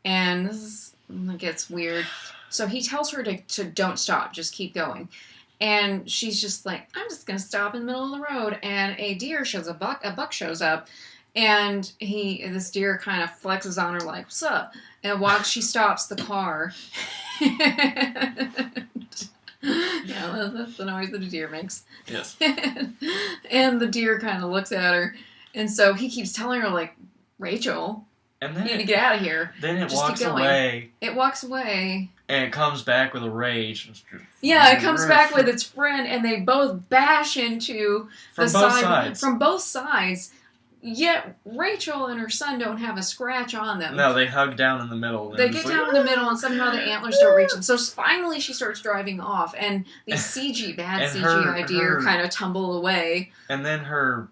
Speaker 2: and it gets weird. So he tells her to don't stop, just keep going. And she's just like, I'm just going to stop in the middle of the road. And a deer shows up, a buck shows up. And this deer kind of flexes on her like, what's up? And while she stops the car. Yeah, that's the noise that a deer makes.
Speaker 1: Yes.
Speaker 2: And the deer kind of looks at her. And so he keeps telling her, like, Rachel, you need to get out of here.
Speaker 1: Then it walks away.
Speaker 2: It walks away.
Speaker 1: And it comes back with a rage.
Speaker 2: Yeah, it comes back with its friend, and they both bash into
Speaker 1: from both sides.
Speaker 2: From both sides. Yet Rachel and her son don't have a scratch on them.
Speaker 1: No, they hug down in the middle.
Speaker 2: They get down in the middle, and somehow the antlers don't reach them. So finally, she starts driving off, and these CGI deer kind of tumble away.
Speaker 1: And then her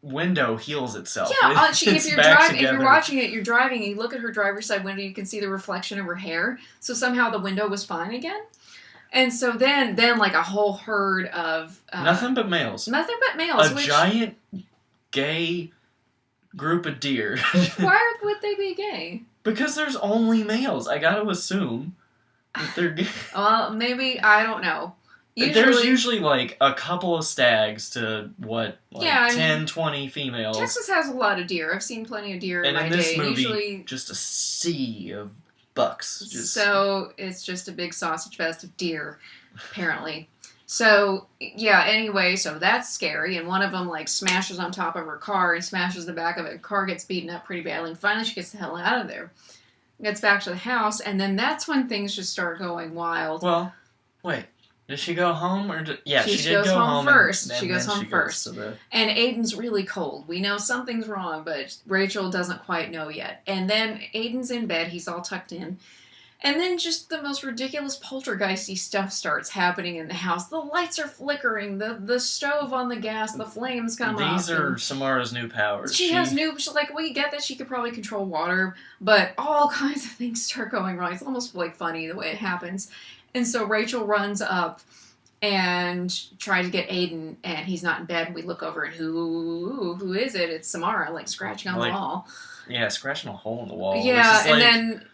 Speaker 1: window heals itself.
Speaker 2: Yeah, if you're watching it, you're driving, and you look at her driver's side window, you can see the reflection of her hair. So somehow the window was fine again. And so then like a whole herd of
Speaker 1: nothing but males. A giant gay group of deer.
Speaker 2: Why would they be gay?
Speaker 1: Because there's only males. I gotta assume that they're gay.
Speaker 2: Well, maybe, I don't know.
Speaker 1: There's usually like a couple of stags to 10, 20 females.
Speaker 2: Texas has a lot of deer. I've seen plenty of deer in my day.
Speaker 1: And in this movie, just a sea of bucks.
Speaker 2: So it's just a big sausage fest of deer, apparently. So, yeah, anyway, so that's scary. And one of them, like, smashes on top of her car and smashes the back of it. The car gets beaten up pretty badly. And finally she gets the hell out of there. Gets back to the house. And then that's when things just start going wild.
Speaker 1: Well, wait. Did she go home? She did
Speaker 2: goes
Speaker 1: go
Speaker 2: home first.
Speaker 1: She
Speaker 2: goes home first. And Aiden's really cold. We know something's wrong, but Rachel doesn't quite know yet. And then Aiden's in bed. He's all tucked in. And then just the most ridiculous poltergeisty stuff starts happening in the house. The lights are flickering. The stove on the gas, the flames come up.
Speaker 1: These are Samara's new powers.
Speaker 2: She has new... we get that she could probably control water, but all kinds of things start going wrong. It's almost, like, funny the way it happens. And so Rachel runs up and tries to get Aiden, and he's not in bed. We look over, and who is it? It's Samara, like, scratching on the wall.
Speaker 1: Yeah, scratching a hole in the wall.
Speaker 2: Yeah, and then,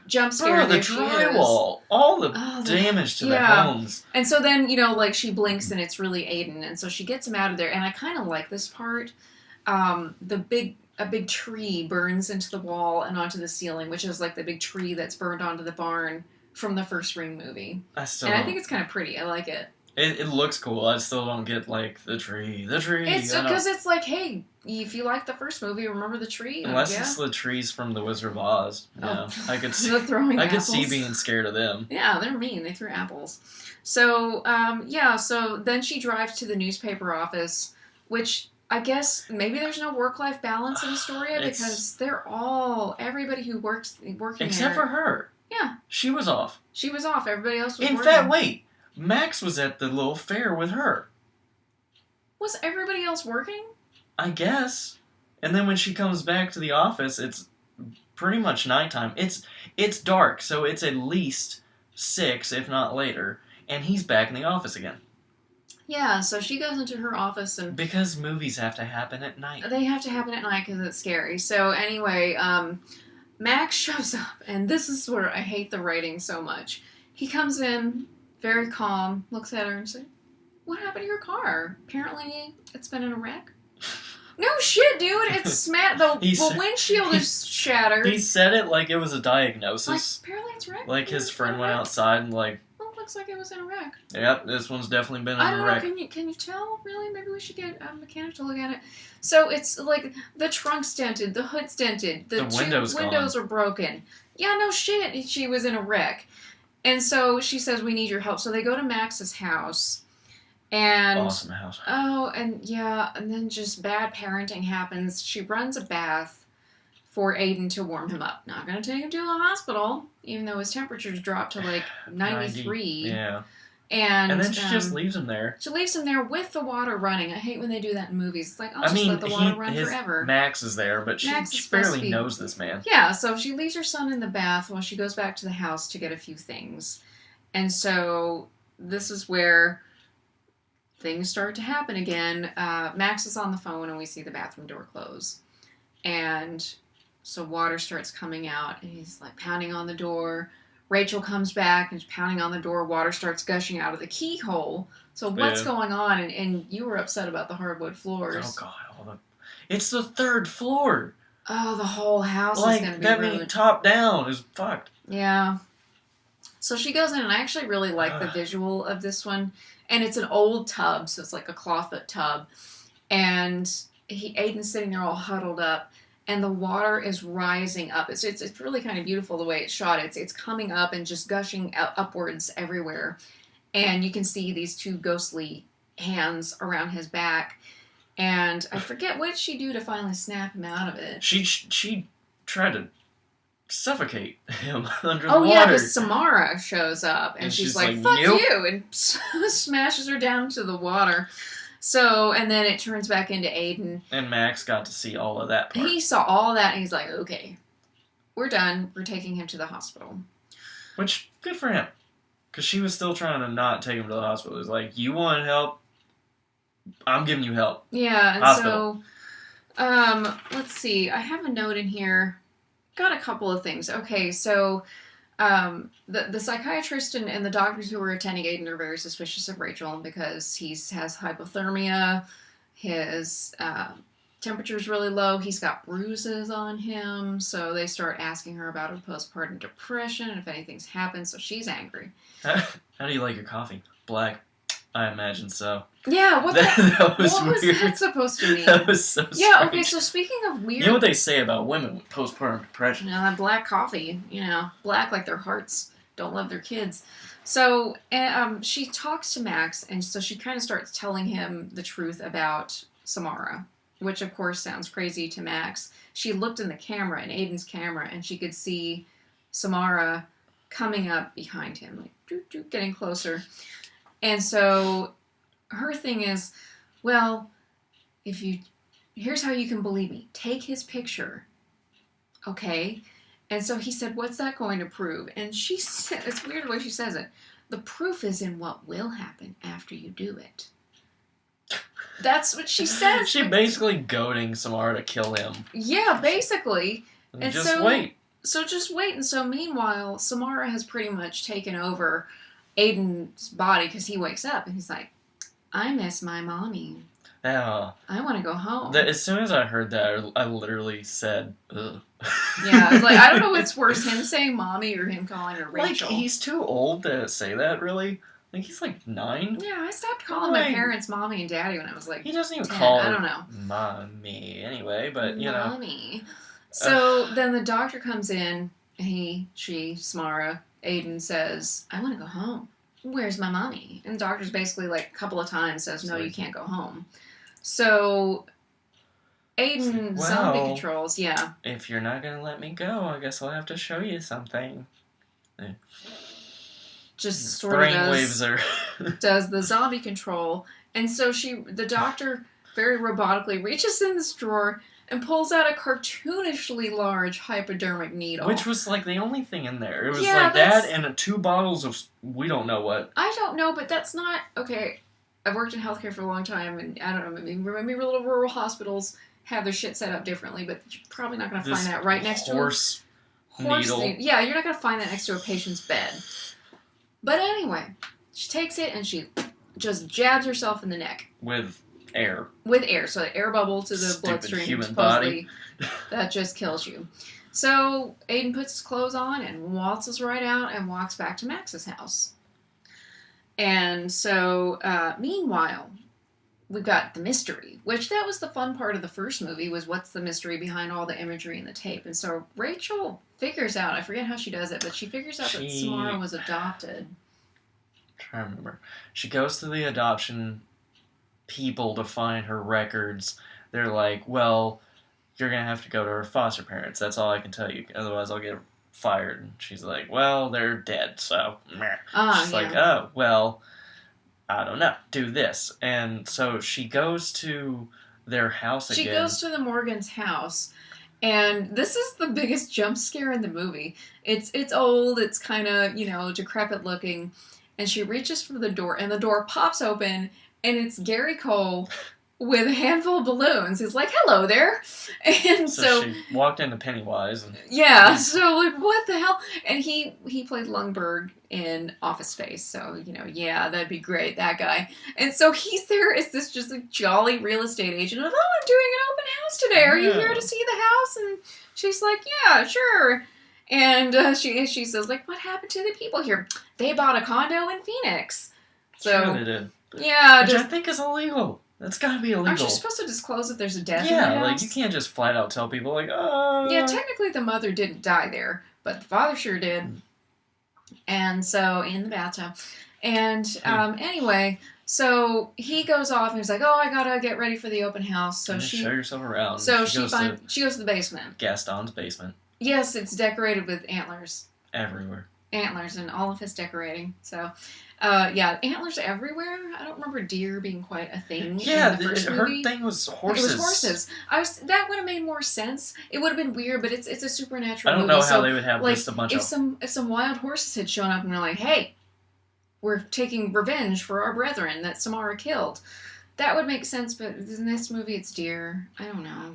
Speaker 2: jump scare.
Speaker 1: The drywall. All the damage to the homes.
Speaker 2: And so then, she blinks, and it's really Aiden. And so she gets him out of there. And I kind of like this part. A big tree burns into the wall and onto the ceiling, which is like the big tree that's burned onto the barn from the first Ring movie. I think it's kind of pretty. I like it.
Speaker 1: It looks cool. I still don't get, like, the tree. The tree!
Speaker 2: It's
Speaker 1: I don't-
Speaker 2: because it's like, hey, if you like the first movie, remember the tree?
Speaker 1: Unless
Speaker 2: Yeah.
Speaker 1: it's the trees from the Wizard of Oz. Yeah, I could see.
Speaker 2: The throwing
Speaker 1: I could
Speaker 2: apples.
Speaker 1: see being scared of them.
Speaker 2: Yeah, they're mean. They threw apples. So, so then she drives to the newspaper office, which I guess maybe there's no work-life balance in Astoria because everybody who working
Speaker 1: Except
Speaker 2: there,
Speaker 1: for her.
Speaker 2: Yeah.
Speaker 1: She was off.
Speaker 2: She was off. Everybody else was
Speaker 1: In
Speaker 2: working.
Speaker 1: fact, wait. Max was at the little fair with her.
Speaker 2: Was everybody else working?
Speaker 1: I guess. And then when she comes back to the office, it's pretty much nighttime. It's dark, so it's at least 6, if not later, and he's back in the office again.
Speaker 2: Yeah, so she goes into her office and...
Speaker 1: Because movies have to happen at night.
Speaker 2: They have to happen at night because it's scary. So anyway, Max shows up, and this is where I hate the writing so much. He comes in, very calm, looks at her and says, "What happened to your car? Apparently it's been in a wreck." No shit, dude. It's smashed. The windshield is shattered.
Speaker 1: He said it like it was a
Speaker 2: Like,
Speaker 1: diagnosis.
Speaker 2: apparently it's wrecked.
Speaker 1: Like his friend went outside and like,
Speaker 2: Well, it looks like it was in a wreck.
Speaker 1: yep, this one's definitely been in
Speaker 2: I
Speaker 1: a
Speaker 2: don't
Speaker 1: wreck.
Speaker 2: know. Can you tell? Really? Maybe we should get a mechanic to look at it. So it's like the trunk's dented, the hood's dented, the windows are broken. Yeah, no shit. She was in a wreck, and so she says, "We need your help." So they go to Max's house, and
Speaker 1: Awesome house.
Speaker 2: and then just bad parenting happens. She runs a bath for Aiden to warm him up. Not gonna take him to the hospital, even though his temperature's dropped to like 93.
Speaker 1: 90, yeah.
Speaker 2: And
Speaker 1: then she just leaves him there.
Speaker 2: She leaves him there with the water running. I hate when they do that in movies. It's like, I'll just let the water run forever.
Speaker 1: Max is there, but she barely knows this man.
Speaker 2: Yeah, so she leaves her son in the bath while she goes back to the house to get a few things. And so this is where things start to happen again. Max is on the phone and we see the bathroom door close. And so water starts coming out and he's like pounding on the door. Rachel comes back and is pounding on the door. Water starts gushing out of the keyhole. So what's going on? And you were upset about the hardwood floors.
Speaker 1: Oh God! It's the 3rd floor.
Speaker 2: Oh, the whole house is going to be
Speaker 1: that
Speaker 2: ruined.
Speaker 1: means top down is fucked.
Speaker 2: Yeah. So she goes in, and I actually really like the visual of this one. And it's an old tub, so it's like a clawfoot tub. And Aiden's sitting there all huddled up. And the water is rising up. It's really kind of beautiful the way it's shot. It's coming up and just gushing upwards everywhere. And you can see these 2 ghostly hands around his back. And I forget, what did she do to finally snap him out of it?
Speaker 1: She tried to suffocate him under the
Speaker 2: water. Oh yeah, because Samara shows up. And she's like, "Fuck you!" And smashes her down to the water. So, and then it turns back into Aiden.
Speaker 1: And Max got to see all of that part.
Speaker 2: He saw all that, and he's like, "Okay, we're done. We're taking him to the hospital."
Speaker 1: Which, good for him. Because she was still trying to not take him to the hospital. It was like, you want help? I'm giving you help.
Speaker 2: Yeah, and
Speaker 1: hospital.
Speaker 2: So, let's see. I have a note in here. Got a couple of things. Okay, so... the psychiatrist and the doctors who were attending Aiden are very suspicious of Rachel because he has hypothermia, his temperature's really low, he's got bruises on him, so they start asking her about her postpartum depression and if anything's happened, so she's angry.
Speaker 1: How do you like your coffee? Black? I imagine so.
Speaker 2: Yeah, what
Speaker 1: that was
Speaker 2: was
Speaker 1: weird.
Speaker 2: that supposed to mean?
Speaker 1: That was so
Speaker 2: Yeah,
Speaker 1: strange.
Speaker 2: okay, so speaking of weird...
Speaker 1: You know what they say about women with postpartum depression?
Speaker 2: That black coffee, black like their hearts don't love their kids. So she talks to Max, and so she kind of starts telling him the truth about Samara, which of course sounds crazy to Max. She looked in the camera, in Aiden's camera, and she could see Samara coming up behind him, like getting closer. And so her thing is, well, here's how you can believe me. Take his picture, okay? And so he said, what's that going to prove? And she said, it's weird the way she says it. The proof is in what will happen after you do it. That's what she says.
Speaker 1: She's basically goading Samara to kill him.
Speaker 2: Yeah, basically.
Speaker 1: And just wait.
Speaker 2: So just wait. And so meanwhile, Samara has pretty much taken over Aiden's body because he wakes up and he's like, I miss my mommy.
Speaker 1: Yeah.
Speaker 2: I want to go home.
Speaker 1: As soon as I heard that, I literally said, ugh.
Speaker 2: Yeah, like, I don't know what's worse, him saying mommy or him calling her Rachel.
Speaker 1: Like, he's too old to say that, really. Like, he's like 9.
Speaker 2: Yeah, I stopped calling my parents mommy and daddy when I was like
Speaker 1: He doesn't even
Speaker 2: 10.
Speaker 1: call her
Speaker 2: I don't know.
Speaker 1: mommy anyway, but you
Speaker 2: Mommy. So then the doctor comes in, and she, Samara, Aiden says, I want to go home. Where's my mommy? And the doctor's basically like a couple of times says, no, you can't go home. So Aiden zombie controls, yeah.
Speaker 1: If you're not going to let me go, I guess I'll have to show you something.
Speaker 2: Just sort of does the zombie control. And so the doctor very robotically reaches in this drawer and pulls out a cartoonishly large hypodermic needle.
Speaker 1: Which was like the only thing in there. It was like that and 2 bottles of we don't know what.
Speaker 2: I don't know, but that's not... Okay, I've worked in healthcare for a long time, and I don't know, maybe little rural hospitals have their shit set up differently, but you're probably not going to find that right next to a horse needle. Yeah, you're not going to find that next to a patient's bed. But anyway, she takes it and she just jabs herself in the neck.
Speaker 1: With air.
Speaker 2: So the air bubble to the bloodstream.
Speaker 1: Human body.
Speaker 2: That just kills you. So Aiden puts his clothes on and waltzes right out and walks back to Max's house. And so, meanwhile, we've got the mystery, which that was the fun part of the first movie, was what's the mystery behind all the imagery in the tape. And so Rachel figures out, I forget how she does it, but she figures out that Samara was adopted.
Speaker 1: I'm trying to remember. She goes to the adoption people to find her records. They're like, well, you're going to have to go to her foster parents. That's all I can tell you. Otherwise, I'll get fired. And she's like, well, they're dead, so meh. She's like, oh, well, I don't know. Do this. And so she goes to their house again.
Speaker 2: She goes to the Morgan's house. And this is the biggest jump scare in the movie. It's old. It's kind of, decrepit looking. And she reaches for the door, and the door pops open, and it's Gary Cole with a handful of balloons. He's like, hello there. And so
Speaker 1: she walked into Pennywise. And
Speaker 2: yeah, so like, what the hell? And he played Lundberg in Office Space, so, yeah, that'd be great, that guy. And so he's there as this just a jolly real estate agent. Of, I'm doing an open house today. Are you here to see the house? And she's like, yeah, sure. And she says, like, what happened to the people here? They bought a condo in Phoenix. So,
Speaker 1: sure they did.
Speaker 2: Yeah.
Speaker 1: Which I think is illegal. That's gotta be illegal.
Speaker 2: Aren't you supposed to disclose if there's a death in the house?
Speaker 1: Yeah, like, you can't just flat out tell people, like, oh...
Speaker 2: Yeah, technically the mother didn't die there, but the father sure did. And so, in the bathtub. And, anyway, so he goes off and he's like, oh, I gotta get ready for the open house. So show
Speaker 1: yourself around.
Speaker 2: So she goes to the basement.
Speaker 1: Gaston's basement.
Speaker 2: Yes, it's decorated with antlers.
Speaker 1: Everywhere.
Speaker 2: Antlers and all of his decorating. So, antlers everywhere. I don't remember deer being quite a thing.
Speaker 1: Yeah,
Speaker 2: in the first
Speaker 1: her
Speaker 2: movie.
Speaker 1: thing was horses.
Speaker 2: It was horses. That would have made more sense. It would have been weird, but it's a supernatural
Speaker 1: movie. I don't know how they would have just a bunch of...
Speaker 2: If some wild horses had shown up and were like, hey, we're taking revenge for our brethren that Samara killed, that would make sense, but in this movie it's deer. I don't know.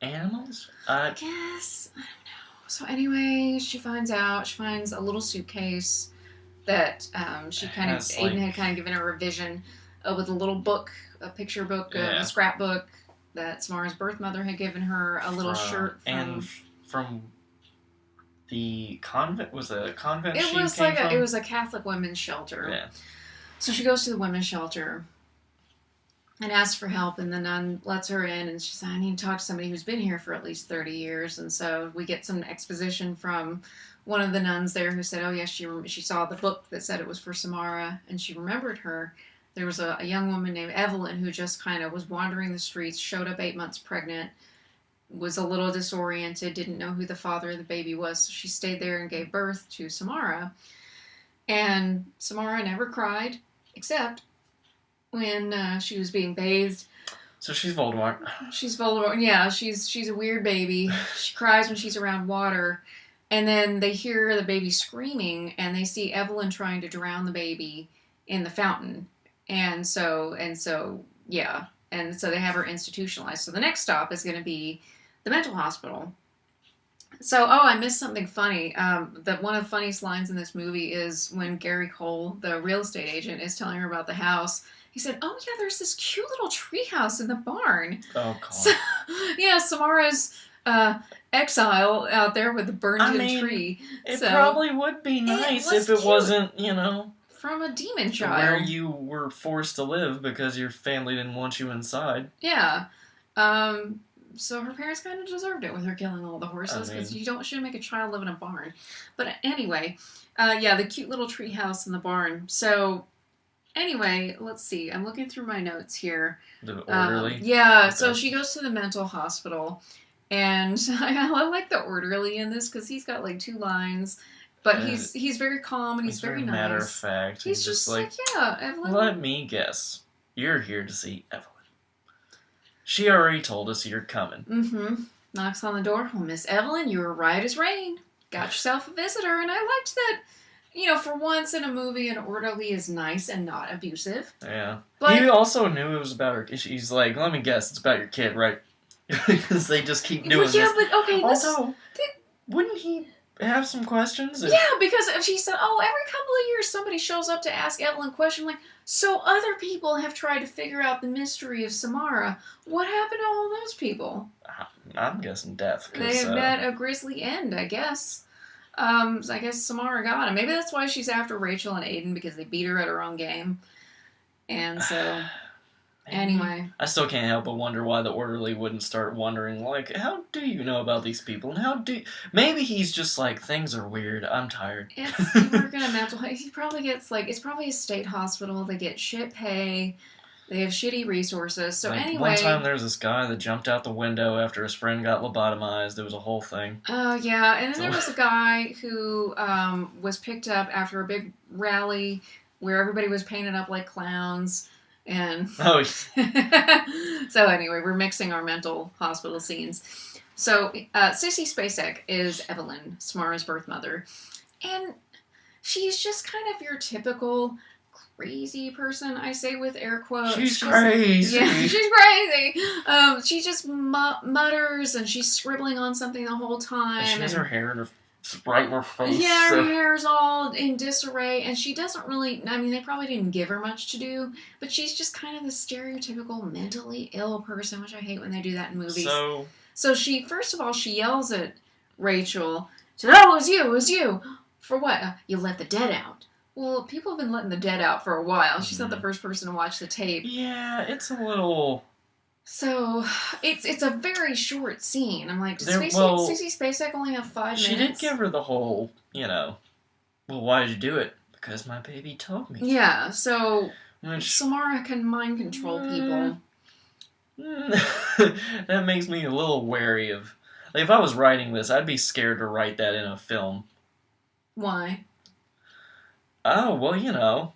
Speaker 1: Animals?
Speaker 2: I guess. I don't know. So anyway, she finds a little suitcase that Aiden had kind of given her a revision with a little book, a picture book, a scrapbook that Samara's birth mother had given her, a little shirt
Speaker 1: from the convent. Was it a convent?
Speaker 2: It was a Catholic women's shelter.
Speaker 1: Yeah. So
Speaker 2: she goes to the women's shelter and asks for help, and the nun lets her in, and she says, I need to talk to somebody who's been here for at least 30 years. And so we get some exposition from one of the nuns there who said, oh, yes, she saw the book that said it was for Samara, and she remembered her. There was a young woman named Evelyn who just kind of was wandering the streets, showed up 8 months pregnant, was a little disoriented, didn't know who the father of the baby was, so she stayed there and gave birth to Samara. And Samara never cried, except when she was being bathed.
Speaker 1: So she's Voldemort.
Speaker 2: She's Voldemort. Yeah, she's a weird baby. She cries when she's around water. And then they hear the baby screaming, and they see Evelyn trying to drown the baby in the fountain. And so yeah. And so they have her institutionalized. So the next stop is going to be the mental hospital. So, I missed something funny. One of the funniest lines in this movie is when Gary Cole, the real estate agent, is telling her about the house. He said, oh, yeah, there's this cute little tree house in the barn.
Speaker 1: Oh, God.
Speaker 2: So, yeah, Samara's exile out there with the burned-in tree.
Speaker 1: It probably would be nice if it wasn't,
Speaker 2: from a demon child.
Speaker 1: Where you were forced to live because your family didn't want you inside.
Speaker 2: Yeah. So her parents kind of deserved it with her killing all the horses, because you shouldn't make a child live in a barn. But anyway, the cute little tree house in the barn. So anyway, let's see. I'm looking through my notes here.
Speaker 1: The orderly?
Speaker 2: Yeah,
Speaker 1: Okay.
Speaker 2: so she goes to the mental hospital, and I like the orderly in this because he's got like 2 lines, but he's very calm and he's very nice.
Speaker 1: Matter of fact.
Speaker 2: He's just like, yeah, Evelyn.
Speaker 1: Let me guess. You're here to see Evelyn. She already told us you're coming.
Speaker 2: Mm-hmm. Knocks on the door. Well, Miss Evelyn, you were right as rain. Got yourself a visitor, and I liked that. For once in a movie, an orderly is nice and not abusive.
Speaker 1: Yeah.
Speaker 2: But
Speaker 1: he also knew it was about her. He's like, let me guess, it's about your kid, right? Because they just keep doing this.
Speaker 2: Yeah, but okay.
Speaker 1: Also, wouldn't he have some questions?
Speaker 2: Yeah, because if she said, every couple of years somebody shows up to ask Evelyn a question, like, so other people have tried to figure out the mystery of Samara. What happened to all those people?
Speaker 1: I'm guessing death.
Speaker 2: They met a grisly end, I guess. I guess Samara got him. Maybe that's why she's after Rachel and Aiden, because they beat her at her own game. And so, anyway.
Speaker 1: I still can't help but wonder why the orderly wouldn't start wondering, like, how do you know about these people? And maybe he's just like, things are weird, I'm tired.
Speaker 2: It's working a mental health. He probably gets, it's probably a state hospital. They get shit pay. They have shitty resources. So anyway.
Speaker 1: One time there was this guy that jumped out the window after his friend got lobotomized. It was a whole thing.
Speaker 2: Oh, yeah. And then there was a guy who was picked up after a big rally where everybody was painted up like clowns. And
Speaker 1: so
Speaker 2: anyway, we're mixing our mental hospital scenes. So Sissy Spacek is Evelyn, Samara's birth mother. And she's just kind of your typical crazy person, I say with air quotes.
Speaker 1: She's crazy.
Speaker 2: Yeah, she's crazy. She just mutters and she's scribbling on something the whole time.
Speaker 1: And she has her hair in her right in her face.
Speaker 2: Yeah, her hair's all in disarray, and she doesn't really. I mean, they probably didn't give her much to do, but she's just kind of the stereotypical mentally ill person, which I hate when they do that in movies. So she, first of all, she yells at Rachel. She said, "Oh, it was you. For what? You let the dead out." Well, people have been letting the dead out for a while. She's not the first person to watch the tape.
Speaker 1: Yeah, it's a little...
Speaker 2: So, it's a very short scene. I'm like, does Sissy Spacek only have 5 minutes?
Speaker 1: She did give her the whole, well, why did you do it? Because my baby told me.
Speaker 2: Yeah, so Samara can mind control people.
Speaker 1: That makes me a little wary of... Like, if I was writing this, I'd be scared to write that in a film.
Speaker 2: Why?
Speaker 1: Oh, well,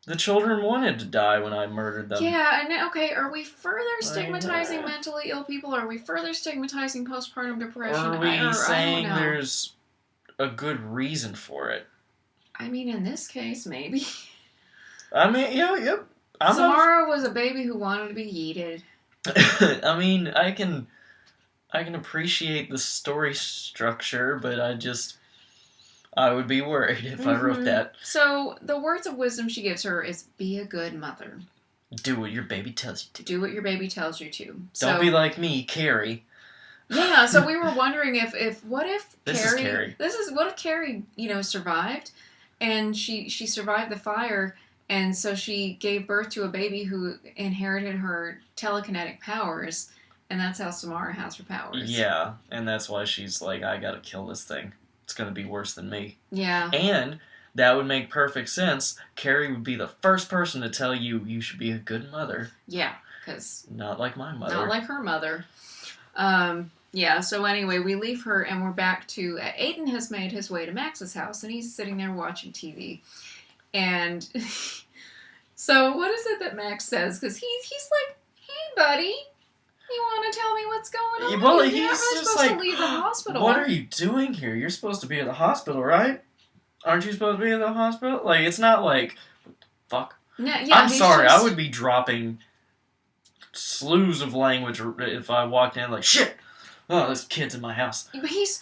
Speaker 1: the children wanted to die when I murdered them.
Speaker 2: Yeah, and okay, are we further stigmatizing mentally ill people? Are we further stigmatizing postpartum depression?
Speaker 1: Or are we saying there's a good reason for it?
Speaker 2: I mean, in this case, maybe.
Speaker 1: I mean, yep.
Speaker 2: Samara was a baby who wanted to be yeeted.
Speaker 1: I mean, I can appreciate the story structure, but I would be worried if I wrote that.
Speaker 2: So, the words of wisdom she gives her is, be a good mother.
Speaker 1: Do what your baby tells you to.
Speaker 2: Do what your baby tells you to.
Speaker 1: Don't be like me, Carrie.
Speaker 2: Yeah, so we were wondering what if
Speaker 1: Carrie.
Speaker 2: What if Carrie, survived, and she survived the fire, and so she gave birth to a baby who inherited her telekinetic powers, and that's how Samara has her powers.
Speaker 1: Yeah, and that's why she's like, I gotta kill this thing. It's going to be worse than me.
Speaker 2: Yeah.
Speaker 1: And that would make perfect sense. Carrie would be the first person to tell you should be a good mother.
Speaker 2: Yeah, because...
Speaker 1: Not like my mother.
Speaker 2: Not like her mother. Yeah, so anyway, we leave her and we're back to... Aiden has made his way to Max's house and he's sitting there watching TV. And so what is it that Max says? Because he's like, hey, buddy... You want to tell me what's going on?
Speaker 1: Well,
Speaker 2: You're not really supposed to leave the hospital.
Speaker 1: What are you doing here? You're supposed to be at the hospital, right? Aren't you supposed to be at the hospital? Like, it's not like, fuck.
Speaker 2: No, yeah,
Speaker 1: I'm sorry, I would be dropping slews of language if I walked in like, shit! Oh, this kid's in my house.
Speaker 2: But he's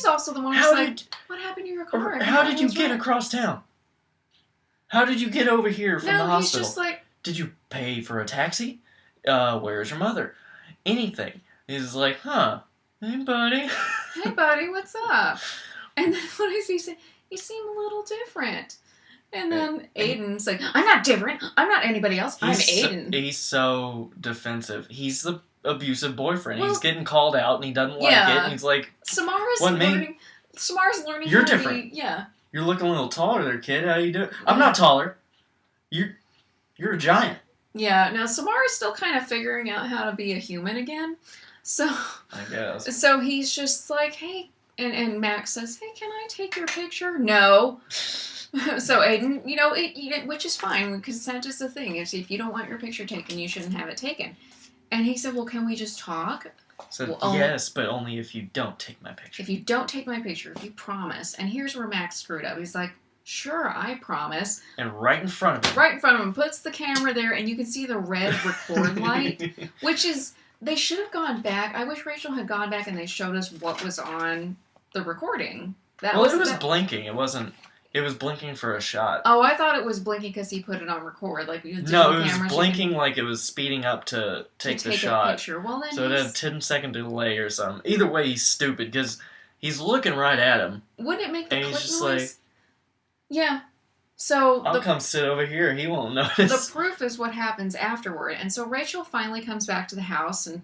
Speaker 2: also the one who's like, what happened to your car?
Speaker 1: How did you get across town? How did you get over here from the hospital?
Speaker 2: He's just like...
Speaker 1: Did you pay for a taxi? Where's your mother? Anything. He's like, hey, buddy.
Speaker 2: Hey, buddy, what's up? And then what does he say? You seem a little different. And then Aiden's like, I'm not different. I'm not anybody else. I'm Aiden.
Speaker 1: He's so defensive. He's the abusive boyfriend.
Speaker 2: Well,
Speaker 1: he's getting called out and he doesn't like it. And he's like,
Speaker 2: Samara's
Speaker 1: what,
Speaker 2: learning. Samara's learning.
Speaker 1: You're
Speaker 2: how
Speaker 1: different.
Speaker 2: To be, yeah.
Speaker 1: You're looking a little taller there, kid. How you doing? I'm not taller. You're a giant.
Speaker 2: Yeah. Now Samara's still kind of figuring out how to be a human again. So
Speaker 1: I guess.
Speaker 2: So he's just like, hey, and Max says, hey, can I take your picture? No. So Aiden, which is fine. Consent is the thing. If you don't want your picture taken, you shouldn't have it taken. And he said, well, can we just talk?
Speaker 1: So yes, but only if you don't take my picture.
Speaker 2: If you don't take my picture, if you promise. And here's where Max screwed up. He's like, sure, I promise.
Speaker 1: And right in front of him.
Speaker 2: Right in front of him. Puts the camera there, and you can see the red record light, which is, they should have gone back. I wish Rachel had gone back and they showed us what was on the recording.
Speaker 1: It was blinking. It wasn't. It was blinking for a shot.
Speaker 2: Oh, I thought it was blinking because he put it on record. Like
Speaker 1: no, it was blinking like it was speeding up to take the shot.
Speaker 2: A picture. Well, then
Speaker 1: so it had a 10-second delay or something. Either way, he's stupid because he's looking right at him.
Speaker 2: Wouldn't it make the click
Speaker 1: just
Speaker 2: noise?
Speaker 1: Like,
Speaker 2: yeah. So
Speaker 1: I'll come sit over here. He won't notice.
Speaker 2: The proof is what happens afterward. And so Rachel finally comes back to the house and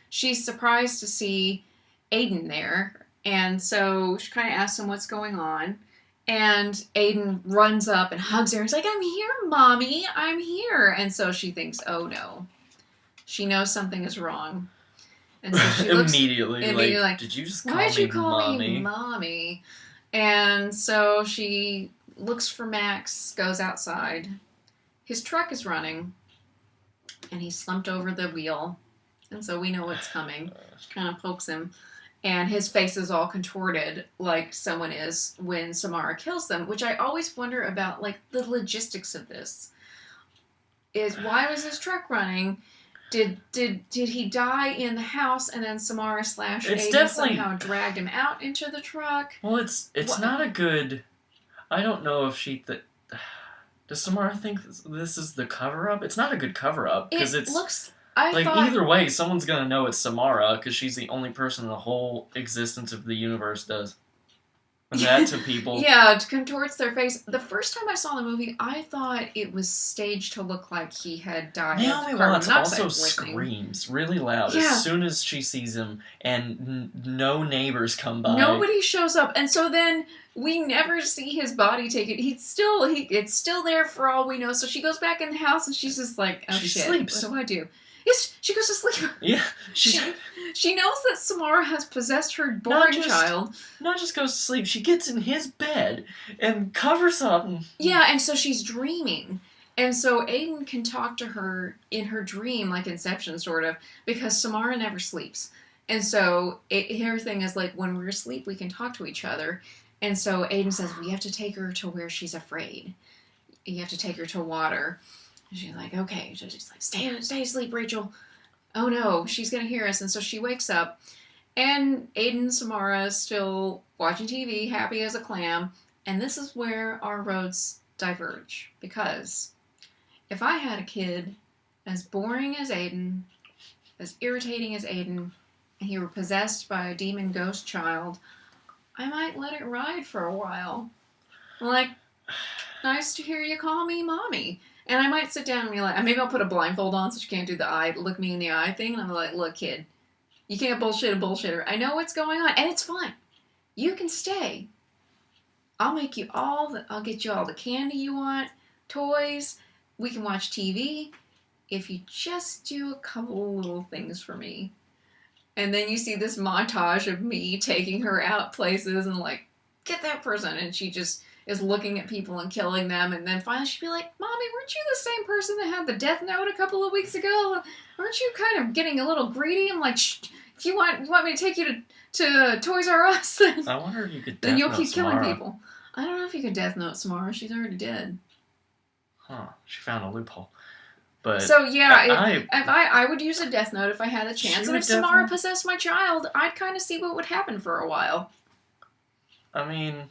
Speaker 2: she's surprised to see Aiden there. And so she kind of asks him what's going on. And Aiden runs up and hugs her. He's like, I'm here, Mommy. I'm here. And so she thinks, oh, no. She knows something is wrong. And so she looks
Speaker 1: immediately like, did you just call
Speaker 2: Why'd you
Speaker 1: me
Speaker 2: call
Speaker 1: Mommy?
Speaker 2: me Mommy? And so she looks for Max, goes outside. His truck is running. And he slumped over the wheel. And so we know what's coming. She kind of pokes him. And his face is all contorted like someone is when Samara kills them, which I always wonder about, like, the logistics of this. Is why was his truck running? Did he die in the house and then Samara / Aiden somehow dragged him out into the truck?
Speaker 1: Well, it's not a good... I don't know if she... Does Samara think this is the cover-up? It's not a good cover-up because it
Speaker 2: looks...
Speaker 1: either way, someone's gonna know it's Samara because she's the only person in the whole existence of the universe does that to people.
Speaker 2: Yeah, it contorts their face. The first time I saw the movie, I thought it was staged to look like he had died.
Speaker 1: Naomi Watts also screams really loud as soon as she sees him, and no neighbors come by.
Speaker 2: Nobody shows up, and so then we never see his body taken. It's still there for all we know. So she goes back in the house, and she's just like, oh
Speaker 1: she
Speaker 2: shit,
Speaker 1: sleeps.
Speaker 2: What do I do? Yes, she goes to sleep.
Speaker 1: Yeah.
Speaker 2: She knows that Samara has possessed her boring child.
Speaker 1: Not just goes to sleep, she gets in his bed and covers up.
Speaker 2: Yeah, and so she's dreaming. And so Aiden can talk to her in her dream, like Inception, sort of, because Samara never sleeps. And so her thing is, like, when we're asleep, we can talk to each other. And so Aiden says, we have to take her to where she's afraid. You have to take her to water. And she's like, okay. So she's like, stay asleep, Rachel. Oh no, she's going to hear us. And so she wakes up, and Aiden and Samara is still watching TV, happy as a clam. And this is where our roads diverge. Because if I had a kid as boring as Aiden, as irritating as Aiden, and he were possessed by a demon ghost child, I might let it ride for a while. Like, nice to hear you call me Mommy. And I might sit down and be like, maybe I'll put a blindfold on so she can't do the look me in the eye thing. And I'm like, look, kid, you can't bullshit a bullshitter. I know what's going on, and it's fine. You can stay. I'll get you all the candy you want, toys. We can watch TV. If you just do a couple little things for me. And then you see this montage of me taking her out places and like, get that person. And she just is looking at people and killing them, and then finally she'd be like, Mommy, weren't you the same person that had the death note a couple of weeks ago? Aren't you kind of getting a little greedy? I'm like, shh, if you want me to take you to Toys R Us, then,
Speaker 1: I wonder if you could
Speaker 2: then you'll keep
Speaker 1: Samara.
Speaker 2: killing people. I don't know if you could death note Samara. She's already dead.
Speaker 1: Huh, she found a loophole. But
Speaker 2: so yeah, I would use a death note if I had the chance. And if Samara possessed my child, I'd kind of see what would happen for a while.
Speaker 1: I mean...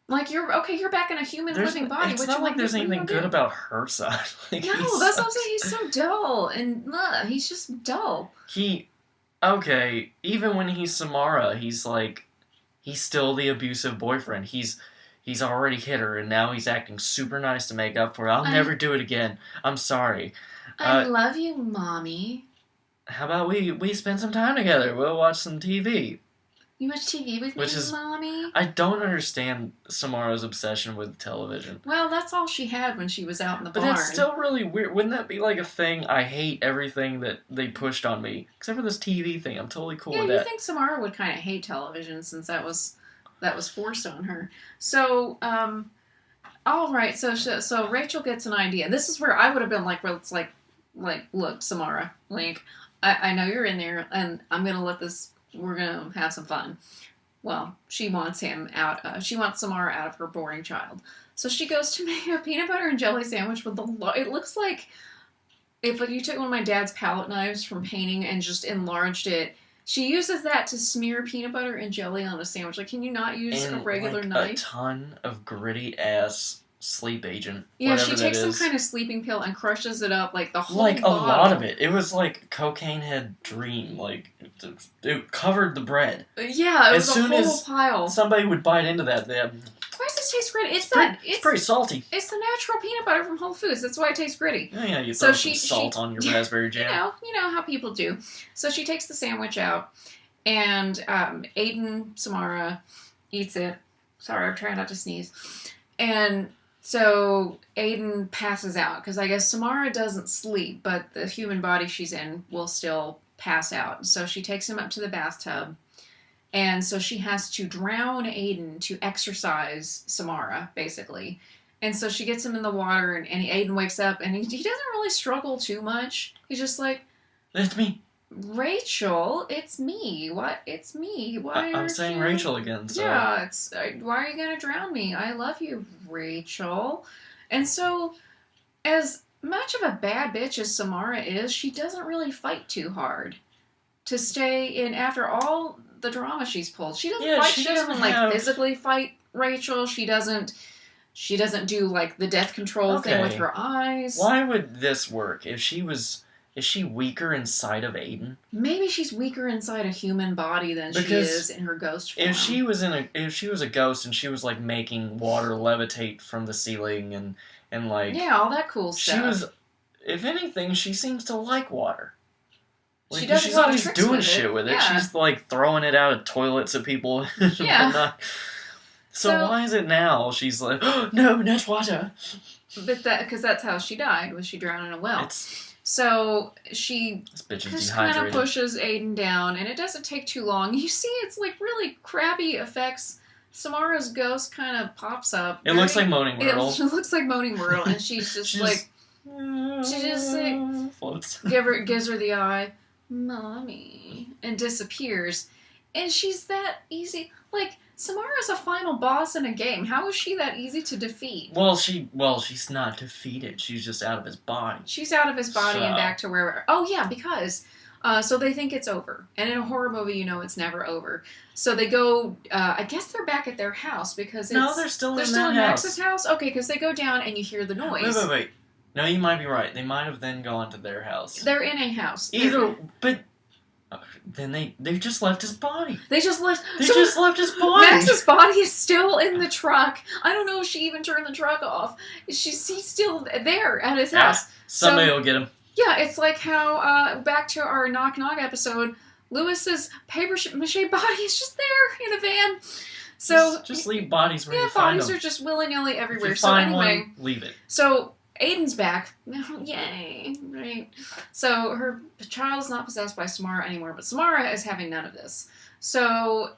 Speaker 2: Like, you're back in a human living body.
Speaker 1: It's not like there's anything good about her side.
Speaker 2: Like, no, that's what I'm saying. He's so dull. And he's just dull.
Speaker 1: Even when he's Samara, he's like, he's still the abusive boyfriend. He's he's already hit her, and now he's acting super nice to make up for it. I'll never do it again. I'm sorry.
Speaker 2: I love you, Mommy.
Speaker 1: How about we spend some time together? We'll watch some TV.
Speaker 2: You watch TV with me, Mommy?
Speaker 1: I don't understand Samara's obsession with television.
Speaker 2: Well, that's all she had when she was out in the barn.
Speaker 1: But that's still really weird. Wouldn't that be like a thing? I hate everything that they pushed on me. Except for this TV thing. I'm totally cool with that.
Speaker 2: Yeah, you think Samara would kind of hate television since that was forced on her. So, all right, so Rachel gets an idea. This is where I would have been like, well, it's like, look, Samara, like, I know you're in there, and I'm going to let this... We're going to have some fun. Well, she wants him out. She wants Samara out of her boring child. So she goes to make a peanut butter and jelly sandwich with it looks like if you took one of my dad's palette knives from painting and just enlarged it. She uses that to smear peanut butter and jelly on a sandwich. Like, can you not use a regular knife?
Speaker 1: A ton of gritty ass sleep agent.
Speaker 2: Yeah, she takes some kind of sleeping pill and crushes it up like the whole
Speaker 1: like
Speaker 2: bottle.
Speaker 1: A lot of it. It was like cocaine head dream. Like it covered the bread.
Speaker 2: Yeah, it was a whole pile.
Speaker 1: Somebody would bite into that.
Speaker 2: Why does this taste gritty? It's
Speaker 1: pretty salty.
Speaker 2: It's the natural peanut butter from Whole Foods. That's why it tastes gritty.
Speaker 1: Yeah, you throw some salt on your raspberry jam.
Speaker 2: You know how people do. So she takes the sandwich out, and Aiden, Samara, eats it. Sorry, I'm trying not to sneeze. And so Aiden passes out, because I guess Samara doesn't sleep, but the human body she's in will still pass out. So she takes him up to the bathtub, and so she has to drown Aiden to exorcise Samara, basically. And so she gets him in the water, and Aiden wakes up, and he doesn't really struggle too much. He's just like,
Speaker 1: "It's me.
Speaker 2: Rachel, it's me. What? It's me. Why
Speaker 1: I'm saying Rachel again. So.
Speaker 2: Yeah, it's why are you gonna drown me? I love you, Rachel." And so, as much of a bad bitch as Samara is, she doesn't really fight too hard to stay in after all the drama she's pulled. She doesn't fight. She doesn't like physically fight Rachel. She doesn't do like the death control thing with her eyes.
Speaker 1: Why would this work if she was? Is she weaker inside of Aiden?
Speaker 2: Maybe she's weaker inside a human body than she is in her ghost form.
Speaker 1: If she was a ghost and she was like making water levitate from the ceiling and like
Speaker 2: all that cool stuff.
Speaker 1: She was, if anything, she seems to like water. Like,
Speaker 2: she does
Speaker 1: she's
Speaker 2: a lot of
Speaker 1: always
Speaker 2: tricks
Speaker 1: doing
Speaker 2: with
Speaker 1: shit with it.
Speaker 2: Yeah.
Speaker 1: She's like throwing it out of toilets at people. Yeah. So why is it now she's like, oh, no, not water?
Speaker 2: But because that's how she died. Was she drowned in a well? So she just kind of pushes Aiden down, and it doesn't take too long. You see, it's like really crappy effects. Samara's ghost kind of pops up.
Speaker 1: It looks like Moaning Myrtle.
Speaker 2: It looks like Moaning Myrtle, and she's just she just like
Speaker 1: floats.
Speaker 2: gives her the eye, Mommy, and disappears. And she's that easy. Like, Samara's a final boss in a game. How is she that easy to defeat?
Speaker 1: Well, she's not defeated. She's just out of his body.
Speaker 2: She's out of his body and back to wherever. Oh, yeah, because... so they think it's over. And in a horror movie, you know it's never over. So they go... I guess they're back at their house because it's...
Speaker 1: No, they're still in
Speaker 2: Max's house? Okay, because they go down and you hear the noise.
Speaker 1: Wait. No, you might be right. They might have then gone to their house.
Speaker 2: They're in a house.
Speaker 1: But... Then they've just left his body.
Speaker 2: They just left
Speaker 1: his body.
Speaker 2: Max's body is still in the truck. I don't know if she even turned the truck off. He's still there at his house.
Speaker 1: Somebody will get him.
Speaker 2: Yeah, it's like how back to our Knock Knock episode, Lewis's paper mache body is just there in a van. So
Speaker 1: just leave bodies where you find them.
Speaker 2: Yeah, bodies are just willy-nilly everywhere.
Speaker 1: If you find one, leave it.
Speaker 2: So Aiden's back. Yay, right. So her child's not possessed by Samara anymore, but Samara is having none of this. So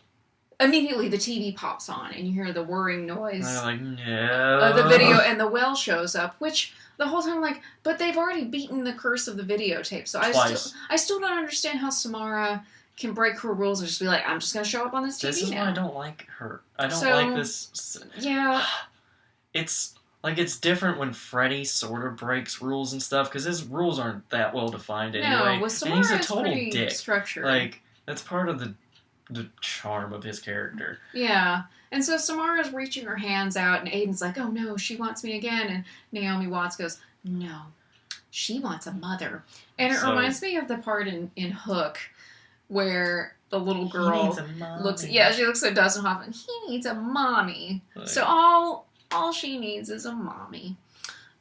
Speaker 2: immediately the TV pops on and you hear the whirring noise.
Speaker 1: And they're like, no.
Speaker 2: The video, and the well shows up, which the whole time I'm like, but they've already beaten the curse of the videotape. So I still don't understand how Samara can break her rules and just be like, I'm just going to show up on this TV now.
Speaker 1: This is why I don't like her. I don't like this.
Speaker 2: Yeah.
Speaker 1: It's different when Freddy sort of breaks rules and stuff, because his rules aren't that well defined anyway.
Speaker 2: No, with Samara,
Speaker 1: and he's a total dick.
Speaker 2: Structured.
Speaker 1: Like, that's part of the charm of his character.
Speaker 2: Yeah. And so Samara's reaching her hands out, and Aiden's like, oh no, she wants me again. And Naomi Watts goes, no, she wants a mother. And it reminds me of the part in Hook where the little
Speaker 1: He
Speaker 2: girl
Speaker 1: needs a mommy.
Speaker 2: she looks at Dustin Hoffman. He needs a mommy.
Speaker 1: Like,
Speaker 2: So all she needs is a mommy.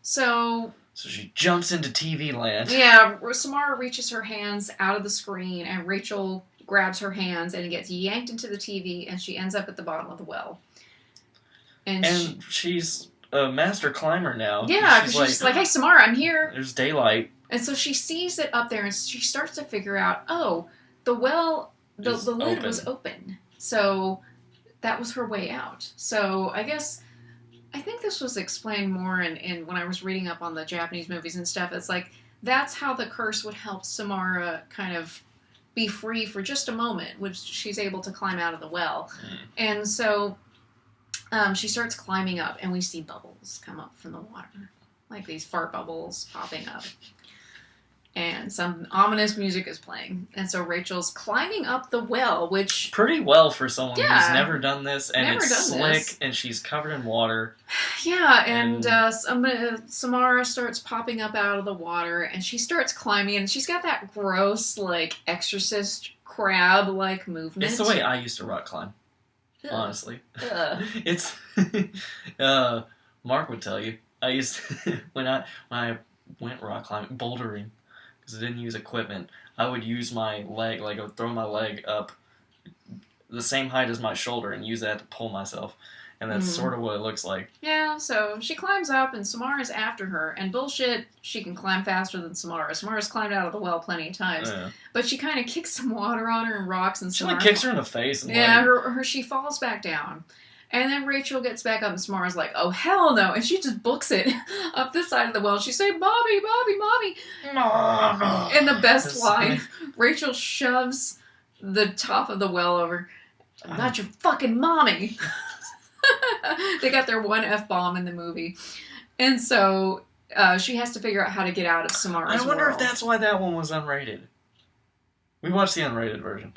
Speaker 2: So
Speaker 1: she jumps into TV land.
Speaker 2: yeah, Samara reaches her hands out of the screen, and Rachel grabs her hands and gets yanked into the TV, and she ends up at the bottom of the well. And
Speaker 1: she's a master climber now.
Speaker 2: Yeah, because she's like, hey, Samara, I'm here.
Speaker 1: There's daylight.
Speaker 2: And so she sees it up there, and she starts to figure out, oh, the well, the lid was open. So that was her way out. So I think this was explained more in when I was reading up on the Japanese movies and stuff. It's like, that's how the curse would help Samara kind of be free for just a moment, which she's able to climb out of the well. And so she starts climbing up, and we see bubbles come up from the water. Like these fart bubbles popping up. And some ominous music is playing. And so Rachel's climbing up the well, which...
Speaker 1: Pretty well for someone who's never done this, and it's slick, and she's covered in water.
Speaker 2: Yeah, and Samara starts popping up out of the water, and she starts climbing, and she's got that gross, like, exorcist crab-like movement.
Speaker 1: It's the way I used to rock climb, honestly. It's... Mark would tell you. I used to... when I went rock climbing, bouldering, because I didn't use equipment, I would use my leg, like I would throw my leg up the same height as my shoulder and use that to pull myself. And that's sort of what it looks like. Yeah,
Speaker 2: so she climbs up, and Samara's after her. And bullshit, she can climb faster than Samara. Samara's climbed out of the well plenty of times. Yeah. But she kind of kicks some water on her and rocks, and
Speaker 1: Samara... She kicks her in the face.
Speaker 2: And she falls back down. And then Rachel gets back up, and Samara's like, oh, hell no. And she just books it up this side of the well. She's saying, Mommy, Mommy, Mommy. And the best line, Rachel shoves the top of the well over. I'm not your fucking mommy. They got their one F-bomb in the movie. And so she has to figure out how to get out of Samara's world.
Speaker 1: I wonder if that's why that one was unrated. We watched the unrated version.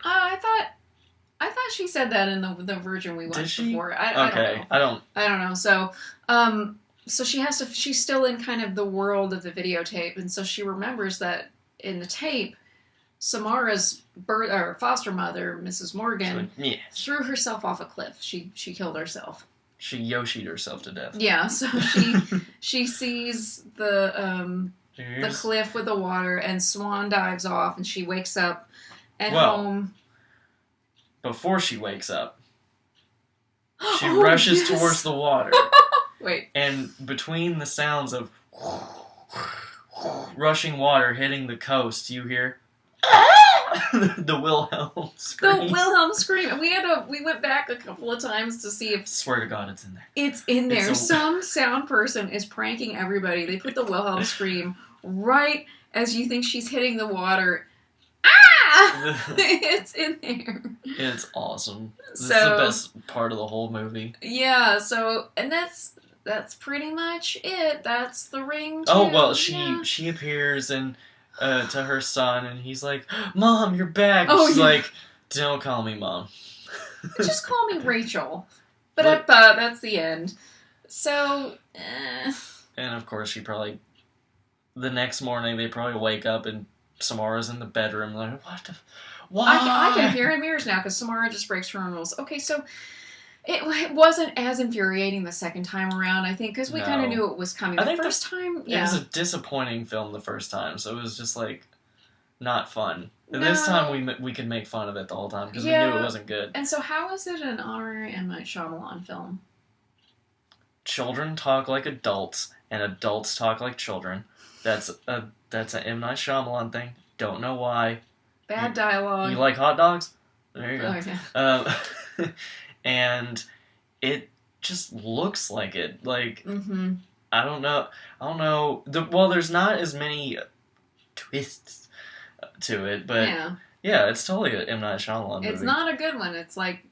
Speaker 2: I thought she said that in the version we watched before. I don't know. So she's still in kind of the world of the videotape, and so she remembers that in the tape, Samara's foster mother, Mrs. Morgan, threw herself off a cliff. She killed herself.
Speaker 1: She Yoshi'd herself to death.
Speaker 2: Yeah, so she sees the cliff with the water, and Swan dives off, and she wakes up at home.
Speaker 1: Before she wakes up, she rushes towards the water.
Speaker 2: Wait.
Speaker 1: And between the sounds of rushing water hitting the coast, you hear the Wilhelm scream.
Speaker 2: The Wilhelm scream. We went back a couple of times to see if...
Speaker 1: Swear to God, it's in there.
Speaker 2: It's in there. Some sound person is pranking everybody. They put the Wilhelm scream right as you think she's hitting the water. It's in there.
Speaker 1: It's awesome. This is the best part of the whole movie.
Speaker 2: Yeah, and that's pretty much it. That's the ring too.
Speaker 1: Oh, well, she appears and to her son, and he's like, Mom, you're back. She's like, don't call me Mom.
Speaker 2: Just call me Rachel. But that's the end. So,
Speaker 1: And of course, the next morning, they probably wake up and Samara's in the bedroom, like, why?
Speaker 2: I can hear in mirrors now, because Samara just breaks her own rules. Okay, so it wasn't as infuriating the second time around, I think, because we kind of knew it was coming. The first time,
Speaker 1: it was a disappointing film the first time, so it was just, like, not fun. No. This time, we could make fun of it the whole time, because we knew it wasn't good.
Speaker 2: And so how is it an honorary M. Night Shyamalan film?
Speaker 1: Children talk like adults, and adults talk like children. That's an M. Night Shyamalan thing. Don't know why.
Speaker 2: Bad dialogue.
Speaker 1: You like hot dogs? There you go.
Speaker 2: Okay.
Speaker 1: And it just looks like it. Like, I don't know. There's not as many twists to it, but yeah, it's totally an M. Night Shyamalan movie.
Speaker 2: It's not a good one. It's like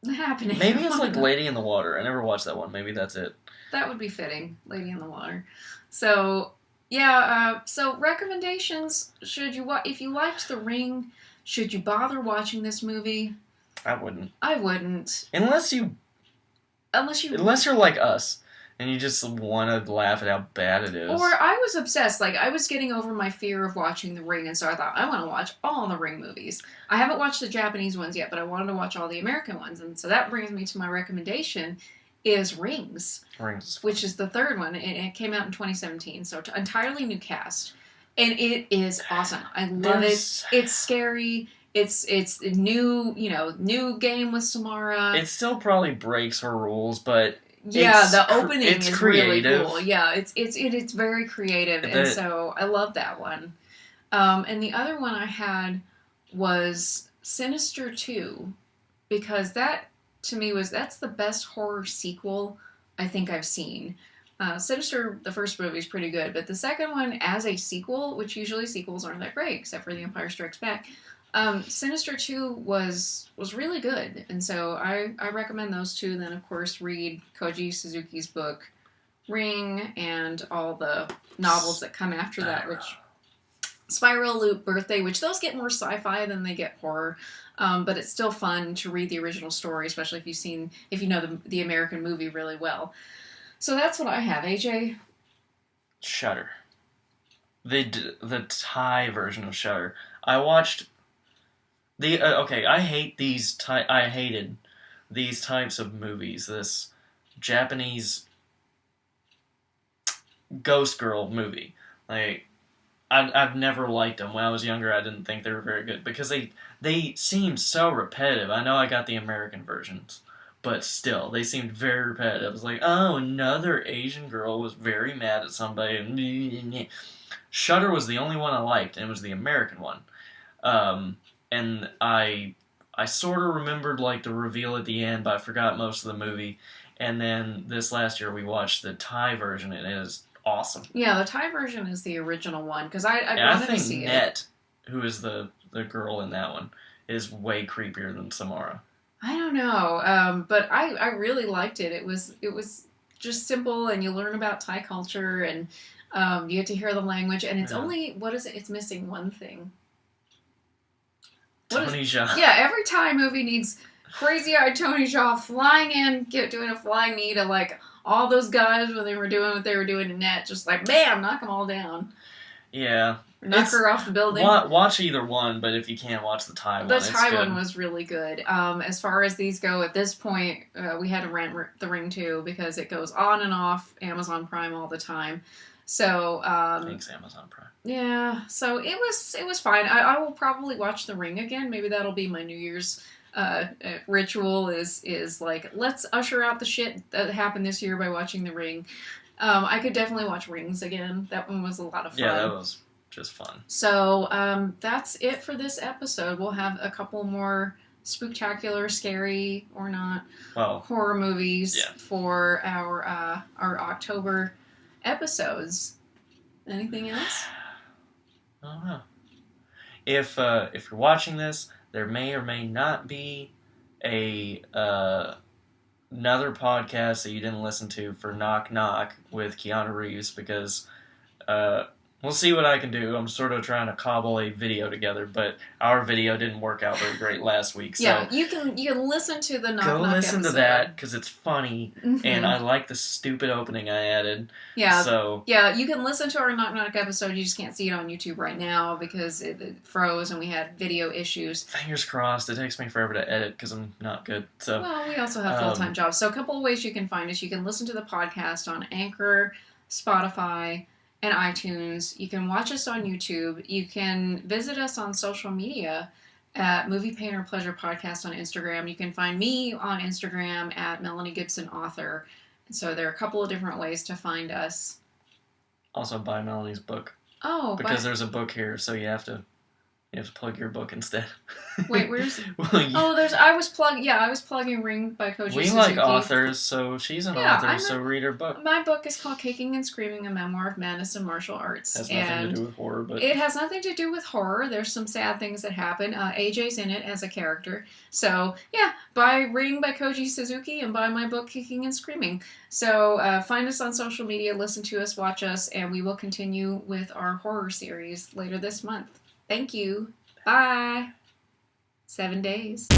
Speaker 2: happening.
Speaker 1: Maybe it's like Lady in the Water. I never watched that one. Maybe that's it.
Speaker 2: That would be fitting. Lady in the Water. So... yeah, so recommendations, if you liked The Ring, should you bother watching this movie?
Speaker 1: I wouldn't.
Speaker 2: I wouldn't.
Speaker 1: Unless you're like us, And you just want to laugh at how bad it is.
Speaker 2: Or I was obsessed. Like, I was getting over my fear of watching The Ring, and so I thought, I want to watch all the Ring movies. I haven't watched the Japanese ones yet, but I wanted to watch all the American ones. And so that brings me to my recommendation is Rings.
Speaker 1: Rings.
Speaker 2: Which is the third one. It came out in 2017, so entirely new cast. And it is awesome. I love it. It's scary. It's new, new game with Samara.
Speaker 1: It still probably breaks her rules, but
Speaker 2: yeah, the opening is
Speaker 1: creative.
Speaker 2: Really cool. Yeah, it's very creative, and so I love that one. And the other one I had was Sinister 2, because that to me that's the best horror sequel I think I've seen. Sinister, the first movie, is pretty good, but the second one as a sequel, which usually sequels aren't that great, except for The Empire Strikes Back. Sinister 2 was really good, and so I recommend those two. Then, of course, read Koji Suzuki's book, Ring, and all the novels that come after that, which Spiral, Loop, Birthday, which those get more sci-fi than they get horror, but it's still fun to read the original story, especially if you know the American movie really well. So that's what I have. AJ?
Speaker 1: Shudder. The Thai version of Shudder. I watched... I hated these types of movies. This Japanese ghost girl movie. Like, I've never liked them. When I was younger, I didn't think they were very good because they seemed so repetitive. I know I got the American versions, but still, they seemed very repetitive. It was like, oh, another Asian girl was very mad at somebody. Shudder was the only one I liked, and it was the American one. And I sort of remembered, like, the reveal at the end, but I forgot most of the movie. And then this last year we watched the Thai version, and it is awesome.
Speaker 2: Yeah, the Thai version is the original one, because I wanted to see it. I think
Speaker 1: Net, who is the girl in that one, is way creepier than Samara.
Speaker 2: I don't know, but I really liked it. It was just simple, and you learn about Thai culture, and you get to hear the language, and it's only, what is it? It's missing one thing.
Speaker 1: Tony Jaa.
Speaker 2: Yeah, every Thai movie needs crazy-eyed Tony Jaa flying in, doing a flying knee to, like, all those guys when they were doing what they were doing in Net, just like, bam, knock them all down.
Speaker 1: Yeah.
Speaker 2: Knock her off the building.
Speaker 1: Watch either one, but if you can't, watch the Thai one.
Speaker 2: The Thai one was really good. As far as these go, at this point, we had to rent The Ring 2 because it goes on and off Amazon Prime all the time. So
Speaker 1: thanks, Amazon Prime.
Speaker 2: Yeah, so it was fine. I will probably watch The Ring again. Maybe that'll be my New Year's ritual. Is like, let's usher out the shit that happened this year by watching The Ring. I could definitely watch Rings again. That one was a lot of fun.
Speaker 1: Yeah, that was just fun.
Speaker 2: So that's it for this episode. We'll have a couple more spooktacular, scary or not, horror movies for our October episodes. Anything else?
Speaker 1: I don't know. If you're watching this, there may or may not be another podcast that you didn't listen to for Knock Knock with Keanu Reeves, because we'll see what I can do. I'm sort of trying to cobble a video together, but our video didn't work out very great last week. So
Speaker 2: yeah, you can listen to the Knock Knock episode.
Speaker 1: Go listen to that, because it's funny, and I like the stupid opening I added.
Speaker 2: Yeah,
Speaker 1: so
Speaker 2: yeah, you can listen to our Knock Knock episode. You just can't see it on YouTube right now because it froze and we had video issues.
Speaker 1: Fingers crossed. It takes me forever to edit because I'm not good. So
Speaker 2: well, we also have full-time jobs. So a couple of ways you can find us. You can listen to the podcast on Anchor, Spotify, and iTunes. You can watch us on YouTube. You can visit us on social media at Movie Pain or Pleasure Podcast on Instagram. You can find me on Instagram at Melanie Gibson Author. So there are a couple of different ways to find us.
Speaker 1: Also buy Melanie's book.
Speaker 2: Oh,
Speaker 1: because there's a book here, so you have to plug your book instead.
Speaker 2: Wait, where's... I was plugging Ring by Koji Suzuki.
Speaker 1: We like authors, so she's an author, so read her book.
Speaker 2: My book is called Kicking and Screaming, a Memoir of Madness and Martial Arts.
Speaker 1: It has nothing to do with horror, but...
Speaker 2: It has nothing to do with horror. There's some sad things that happen. AJ's in it as a character. So, yeah, buy Ring by Koji Suzuki and buy my book, Kicking and Screaming. So, find us on social media, listen to us, watch us, and we will continue with our horror series later this month. Thank you. Bye. 7 days.